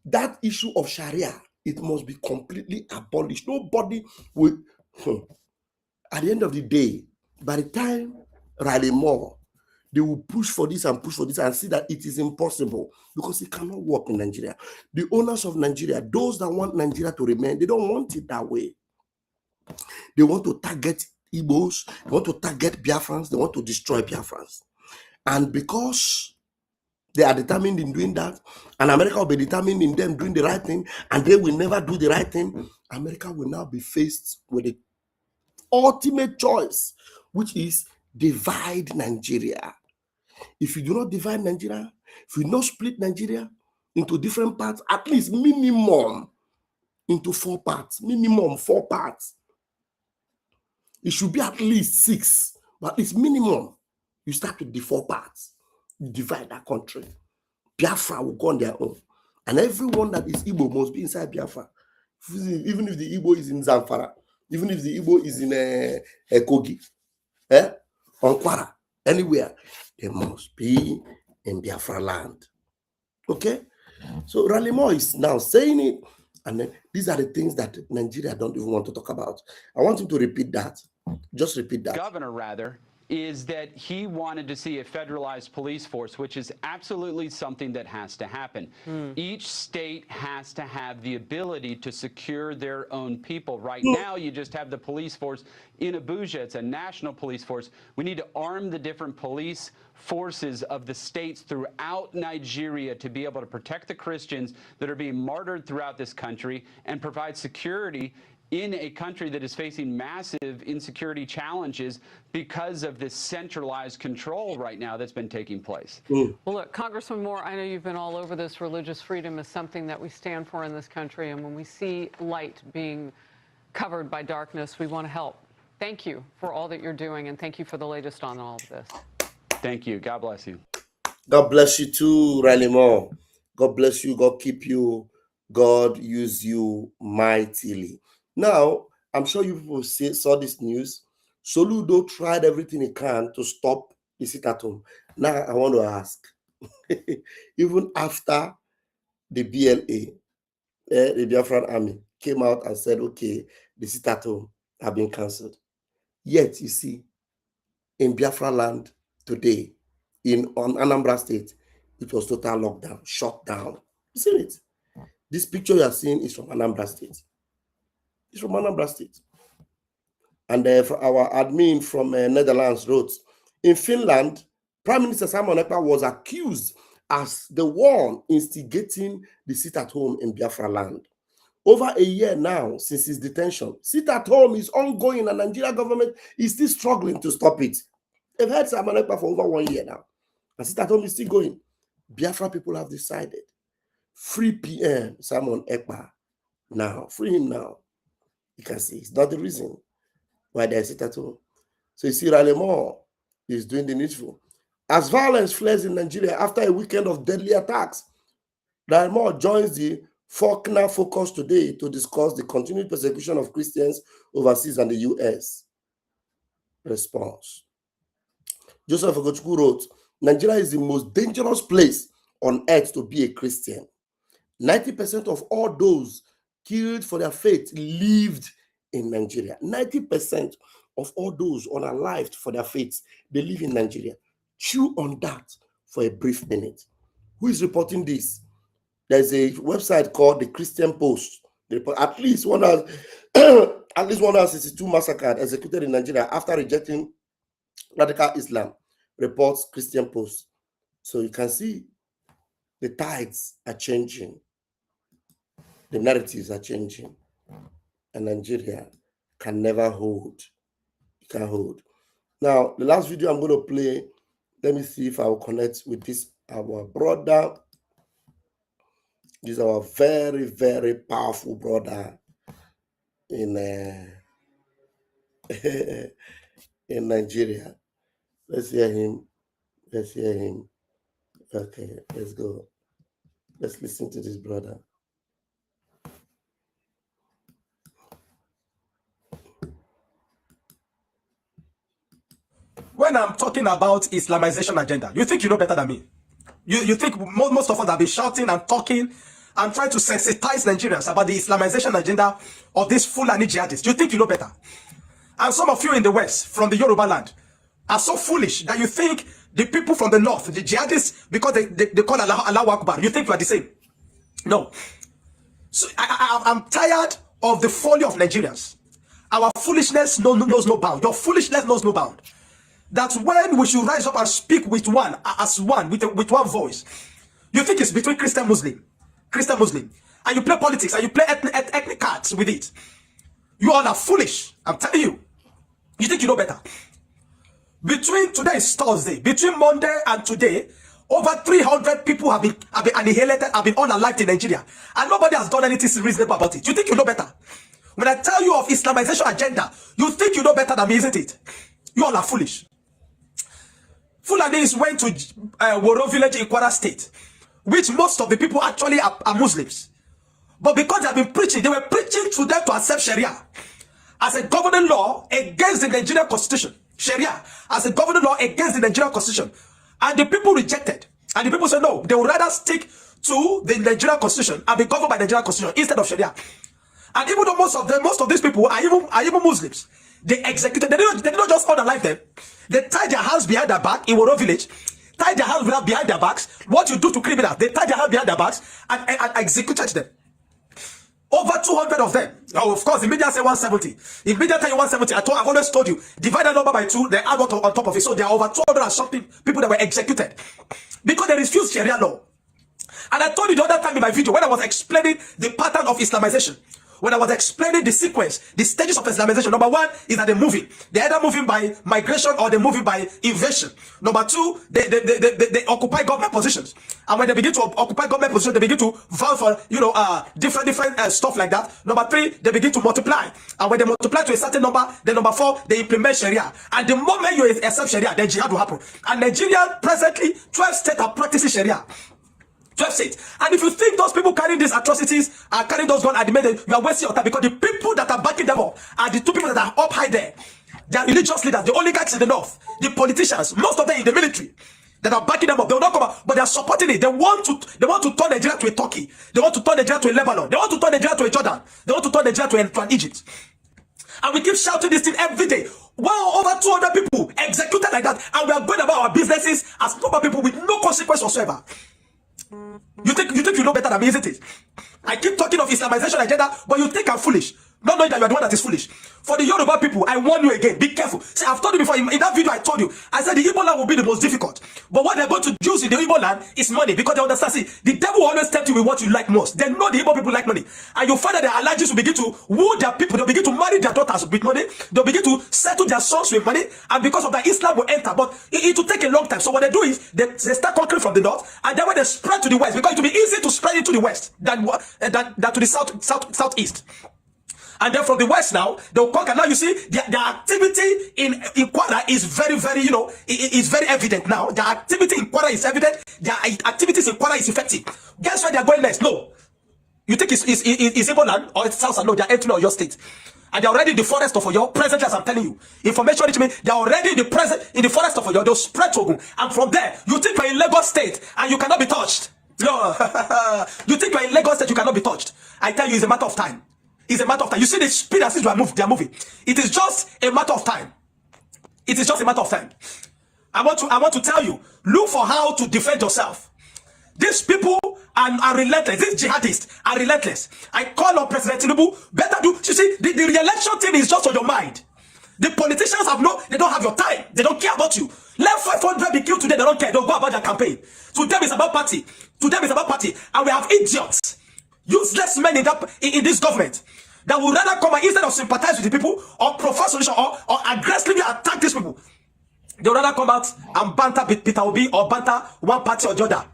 that issue of Sharia, it must be completely abolished. Nobody will, at the end of the day, by the time Riley Moore, they will push for this and see that it is impossible because it cannot work in Nigeria. The owners of Nigeria, those that want Nigeria to remain, they don't want it that way. They want to target Igbos, they want to target Biafrans, they want to destroy Biafrans. And because they are determined in doing that, and America will be determined in them doing the right thing, and they will never do the right thing, America will now be faced with the ultimate choice, which is divide Nigeria. If you do not divide Nigeria, if you do not split Nigeria into different parts, at least minimum into 4 parts, minimum 4 parts. It should be at least 6, but at least minimum. You start with the 4 parts. You divide that country. Biafra will go on their own. And everyone that is Igbo must be inside Biafra. Even if the Igbo is in Zamfara, even if the Igbo is in Kogi, on Kwara, anywhere, they must be in Biafra land. Okay? So Ralimo is now saying it, and then these are the things that Nigeria don't even want to talk about. I want him to repeat that. Just repeat that. Governor, rather, is that he wanted to see a federalized police force, which is absolutely something that has to happen. Each state has to have the ability to secure their own people. Right now, you just have the police force in Abuja. It's a national police force. We need to arm the different police forces of the states throughout Nigeria to be able to protect the Christians that are being martyred throughout this country and provide security in a country that is facing massive insecurity challenges because of this centralized control right now that's been taking place. Well, look, Congressman Moore, I know you've been all over this. Religious freedom is something that we stand for in this country, and when we see light being covered by darkness, we want to help. Thank you for all that you're doing, and thank you for the latest on all of this. Thank you. God bless you. God bless you too, Riley Moore. God bless you. God keep you. God use you mightily. Now, I'm sure you people saw this news. Soludo tried everything he can to stop the sit-at-home. Now, I want to ask, even after the BLA, the Biafran Army, came out and said, okay, the sit-at-home have been cancelled. Yet, you see, in Biafra land today, on Anambra State, it was total lockdown, shut down. You see it? This picture you are seeing is from Anambra State. It's from Anambra State. And our admin from Netherlands wrote, in Finland, Prime Minister Simon Ekpa was accused as the one instigating the sit-at-home in Biafra land. Over a year now since his detention, sit-at-home is ongoing and the Nigeria government is still struggling to stop it. They've had Simon Ekpa for over 1 year now. And sit-at-home is still going. Biafra people have decided, free PM Simon Ekpa now. Free him now. You can see it's not the reason why they sit at home. So you see, Riley Moore is doing the needful. As violence flares in Nigeria after a weekend of deadly attacks, Riley Moore joins the Faulkner Focus today to discuss the continued persecution of Christians overseas and the U.S. response. Joseph Ogochukwu wrote, Nigeria is the most dangerous place on earth to be a Christian. 90% of all those killed for their faith lived in Nigeria. 90% of all those unalived for their faith, they live in Nigeria. Chew on that for a brief minute. Who is reporting this? There's a website called the Christian Post. They report at least 162 massacred executed in Nigeria after rejecting radical Islam, reports Christian Post. So you can see the tides are changing. The narratives are changing. And Nigeria can never hold. It can hold. Now, the last video I'm going to play, let me see if I will connect with this, our brother. This is our very, very powerful brother in in Nigeria. Let's hear him. Let's hear him. Okay, let's go. Let's listen to this brother. When I'm talking about Islamization agenda, you think you know better than me. You think most of us have been shouting and talking and trying to sensitize Nigerians about the Islamization agenda of these Fulani jihadists. You think you know better. And some of you in the West, from the Yoruba land, are so foolish that you think the people from the North, the jihadists, because they call Allah Akbar, you think you are the same. No. So I'm tired of the folly of Nigerians. Our foolishness knows no bound. Your foolishness knows no bound. That's when we should rise up and speak with one, as one, with one voice. You think it's between Christian, Muslim, and you play politics and you play ethnic cards with it. You all are foolish. I'm telling you. You think you know better. Between today is Thursday. Between Monday and today, over 300 people have been annihilated, have been unalived in Nigeria, and nobody has done anything reasonable about it. You think you know better. When I tell you of Islamization agenda, you think you know better than me, isn't it? You all are foolish. Fulanis went to Woro village in Kwara State, which most of the people actually are Muslims. But because they have been preaching, they were preaching to them to accept Sharia as a governing law against the Nigerian constitution. Sharia as a governing law against the Nigerian constitution. And the people rejected. And the people said no, they would rather stick to the Nigerian constitution and be governed by the Nigerian constitution instead of Sharia. And even though most of these people are even Muslims, they executed. They did not just unalive them. They tied their hands behind their back in Woro village. Tied their hands behind their backs. What you do to criminals? They tied their hands behind their backs and executed them. Over 200 of them. Oh, of course, the media say 170. If media tell you 170, I've always told you, divide that number by 2, they add on top of it. So there are over 200 and something people that were executed because they refused Sharia law. And I told you the other time in my video when I was explaining the pattern of Islamization. When I was explaining the sequence, the stages of Islamization, number 1 is that they're moving. They're either moving by migration or they're moving by invasion. Number 2, they occupy government positions. And when they begin to occupy government positions, they begin to vow for, different stuff like that. Number 3, they begin to multiply. And when they multiply to a certain number, then number 4, they implement Sharia. And the moment you accept Sharia, then jihad will happen. And Nigeria presently, 12 states are practicing Sharia. 12 states. And if you think those people carrying these atrocities are carrying those guns at the minute, you are wasting your time because the people that are backing them up are the 2 people that are up high there. They are religious leaders, the oligarchs in the north, the politicians, most of them in the military that are backing them up. They will not come up, but they are supporting it. They want to turn Nigeria to a Turkey. They want to turn Nigeria to a Lebanon. They want to turn Nigeria to a Jordan. They want to turn Nigeria to an Egypt. And we keep shouting this thing every day. Wow, over 200 people executed like that, and we are going about our businesses as normal people with no consequence whatsoever. You think you know better than me, isn't it? I keep talking of Islamization agenda, but you think I'm foolish. Not knowing that you are the one that is foolish. For the Yoruba people, I warn you again, be careful. See, I've told you before, in that video I told you, I said the Igbo land will be the most difficult. But what they're going to use in the Igbo land is money, because they understand, see, the devil will always tempt you with what you like most. They know the Igbo people like money. And you find that their allergies will begin to woo their people, they'll begin to marry their daughters with money, they'll begin to settle their sons with money, and because of that, Islam will enter. But it will take a long time. So what they do is, they start conquering from the north, and then when they spread to the west, because it will be easy to spread into the west than to the southeast. And then from the west now, they'll conquer. Now you see, their activity in Kwara is very, is very evident now. Their activity in Kwara is evident. Their activities in Kwara is effective. Guess where they're going next? No. You think it's Igbo land or it's South? No, they're entering Oyo State. And they're already in the forest of Oyo, presently as I'm telling you. Information reaching me, they're already in the forest of Oyo. They'll spread to Ogun. And from there, you think you're in Lagos State and you cannot be touched. No. You think you're in Lagos State, you cannot be touched. I tell you, it's a matter of time. It's a matter of time. You see the speed at which they are moving. It is just a matter of time. It is just a matter of time. I want to tell you, look for how to defend yourself. These people are relentless. These jihadists are relentless. I call on President Tinubu, better do. You see, the re-election thing is just on your mind. The politicians they don't have your time. They don't care about you. Let 500 be killed today. They don't care. They'll go about their campaign. To them it's about party. To them it's about party. And we have idiots, useless men in this government that would rather come and, instead of sympathize with the people or profess solution or aggressively attack these people, they would rather come out and banter Peter Obi or banter one party or the other.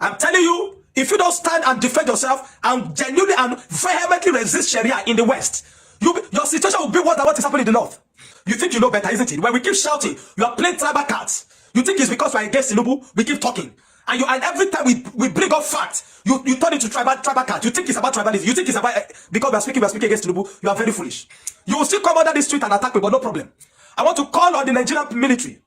I'm telling you, if you don't stand and defend yourself and genuinely and vehemently resist Sharia in the West, your situation will be worse than what is happening in the North. You think you know better, isn't it? When we keep shouting, you are playing tribal cards. You think it's because we're against Tinubu, we keep talking. And every time we bring up facts, you turn into tribal cards. You think it's about tribalism. You think it's about, because we're speaking against Tinubu, you are very foolish. You will still come under this street and attack me, but no problem. I want to call on the Nigerian military.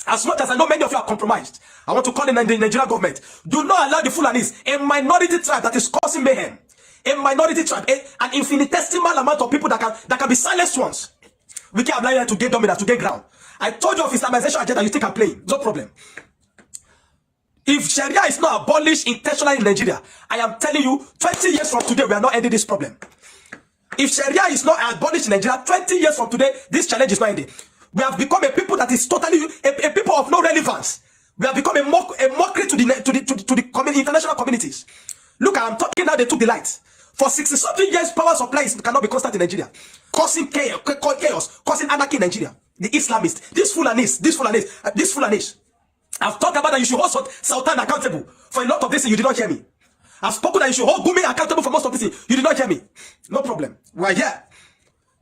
As much as I know many of you are compromised, I want to call on the Nigerian government. Do not allow the Fulanis, a minority tribe that is causing mayhem, a minority tribe, an infinitesimal amount of people that can be silenced once. We can't allow them to get dominant, to get ground. I told you of Islamization agenda, you think I'm playing. No problem. If Sharia is not abolished intentionally in Nigeria, I am telling you, 20 years from today, we are not ending this problem. If Sharia is not abolished in Nigeria, 20 years from today, this challenge is not ending. We have become a people that is totally a people of no relevance. We have become a mockery to the international communities. Look, I'm talking now. They took the light. For 60-something years, power supplies cannot be constant in Nigeria, causing chaos, causing anarchy in Nigeria. The Islamists, these Fulanis. I've talked about that you should hold Sultan accountable for a lot of this. You did not hear me. I've spoken that you should hold Gumi accountable for most of this. You did not hear me. No problem. We're here.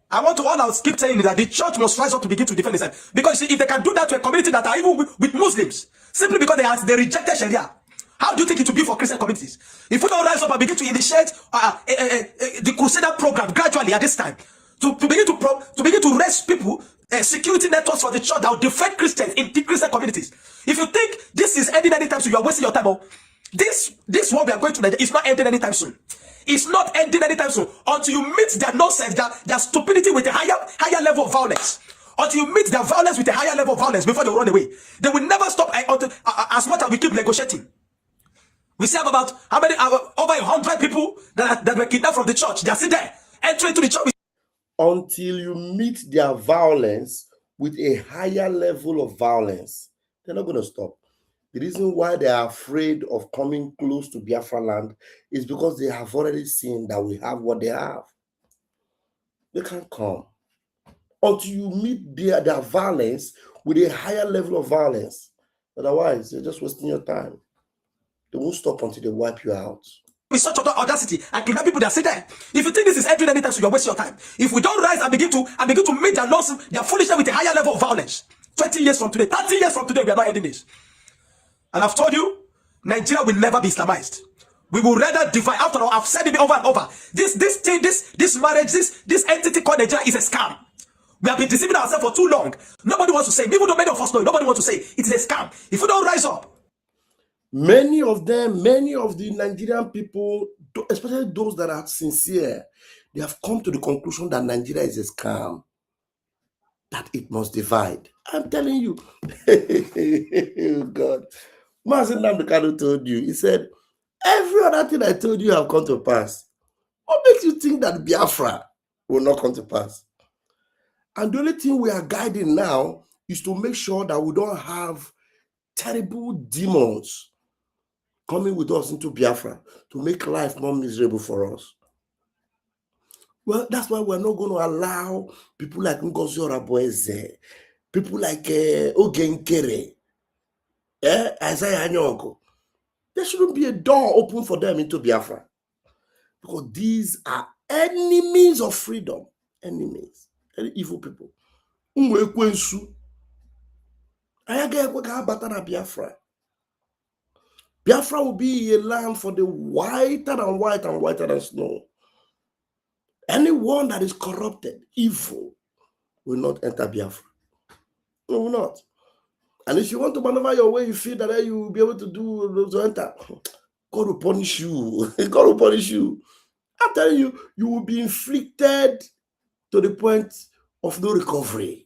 I want to all out keep saying that the church must rise up to begin to defend itself. Because if they can do that to a community that are even with Muslims, simply because they rejected Sharia, how do you think it will be for Christian communities? If we don't rise up and begin to initiate the Crusader program gradually at this time, to begin to raise people, security networks for the church that will defend Christians in the Christian communities. If you think this is ending anytime soon, you are wasting your time. This what we are going to is not ending anytime soon. It's not ending anytime soon until you meet their nonsense, their stupidity with a higher level of violence. Until you meet their violence with a higher level of violence before they run away. They will never stop as much as we keep negotiating. We see about how many over 100 people that were kidnapped from the church. They are still there, entering to the church. Until you meet their violence with a higher level of violence, they're not going to stop. The reason why they are afraid of coming close to Biafra land is because they have already seen that we have what they have. They can't come until you meet their violence with a higher level of violence. Otherwise, you're just wasting your time. They won't stop until they wipe you out. With such audacity and kidnap people that sit there. If you think this is entering anytime, so you're wasting your time. If we don't rise and begin to meet their nonsense, their foolishness with a higher level of violence, 20 years from today, 30 years from today, we are not ending this. And I've told you, Nigeria will never be Islamized. We will rather divide. After all, I've said it over and over. This marriage, this entity called Nigeria is a scam. We have been deceiving ourselves for too long. Nobody wants to say, even though many of us know, nobody wants to say it is a scam. If we don't rise up. Many of the Nigerian people, especially those that are sincere, they have come to the conclusion that Nigeria is a scam, that it must divide. I'm telling you. Oh God. Mazen Namdekano told you, he said, every other thing I told you have come to pass. What makes you think that Biafra will not come to pass? And the only thing we are guiding now is to make sure that we don't have terrible demons coming with us into Biafra to make life more miserable for us. Well, that's why we're not going to allow people like Ngozi Oraboeze, people like Ogenkere, Isaiah Anyongo. There shouldn't be a door open for them into Biafra. Because these are enemies of freedom. Enemies. Very evil people. Biafra will be a land for the whiter and whiter and whiter than snow. Anyone that is corrupted, evil, will not enter Biafra. No, will not. And if you want to maneuver your way, you feel that you will be able to enter. God will punish you. God will punish you. I'm telling you, you will be inflicted to the point of no recovery.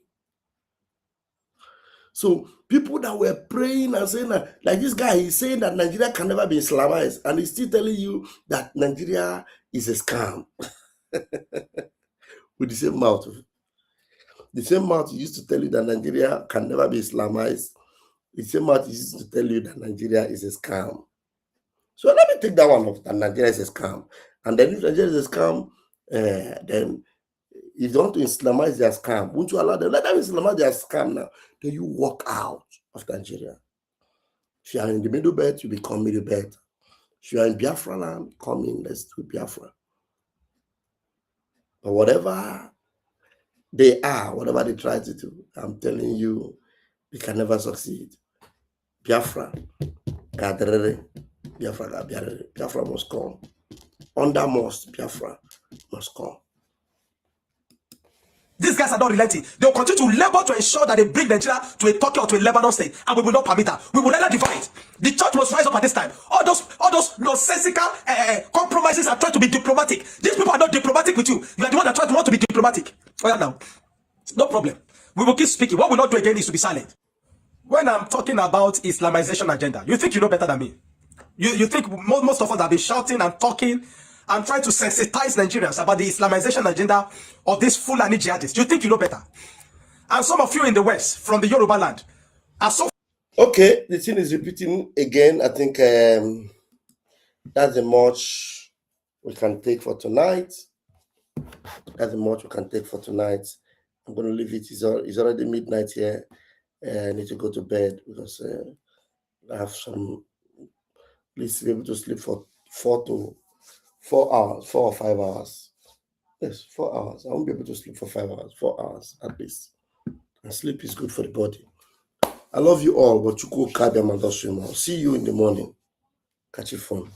So people that were praying and saying that, like this guy, he's saying that Nigeria can never be Islamized, and he's still telling you that Nigeria is a scam. With the same mouth. The same mouth used to tell you that Nigeria can never be Islamized. The same mouth used to tell you that Nigeria is a scam. So let me take that one off, that Nigeria is a scam. And then if Nigeria is a scam, then if they want to Islamize their scam, won't you allow them? Let them Islamize their scam now. Then you walk out of Nigeria. If you are in the middle belt, you become middle belt. If you are in Biafra land, come in, let's do Biafra. But whatever they are, whatever they try to do, I'm telling you, they can never succeed. Biafra, Biafra must come. Undermost, Biafra must come. These guys are not relenting. They will continue to labor to ensure that they bring Nigeria to a Turkey or to a Lebanon state, and we will not permit that. We will never divide. The church must rise up at this time. All those nonsensical compromises are trying to be diplomatic. These people are not diplomatic with you. You are the one that want to be diplomatic. Oh yeah, now, no problem. We will keep speaking. What we will not do again is to be silent. When I'm talking about Islamization agenda, you think you know better than me. You think most of us have been shouting and talking and try to sensitize Nigerians about the Islamization agenda of these Fulani jihadists. You think you know better. And some of you in the West, from the Yoruba land, are so... Okay, the thing is repeating again. I think that's the much we can take for tonight. That's the much we can take for tonight. I'm going to leave it. It's already midnight here. I need to go to bed because I have some... At least be able to sleep for 4 or 5 hours. Yes, 4 hours. I won't be able to sleep for 5 hours, 4 hours at least. And sleep is good for the body. I love you all, but you go carry them and see you in the morning. Catch you phone.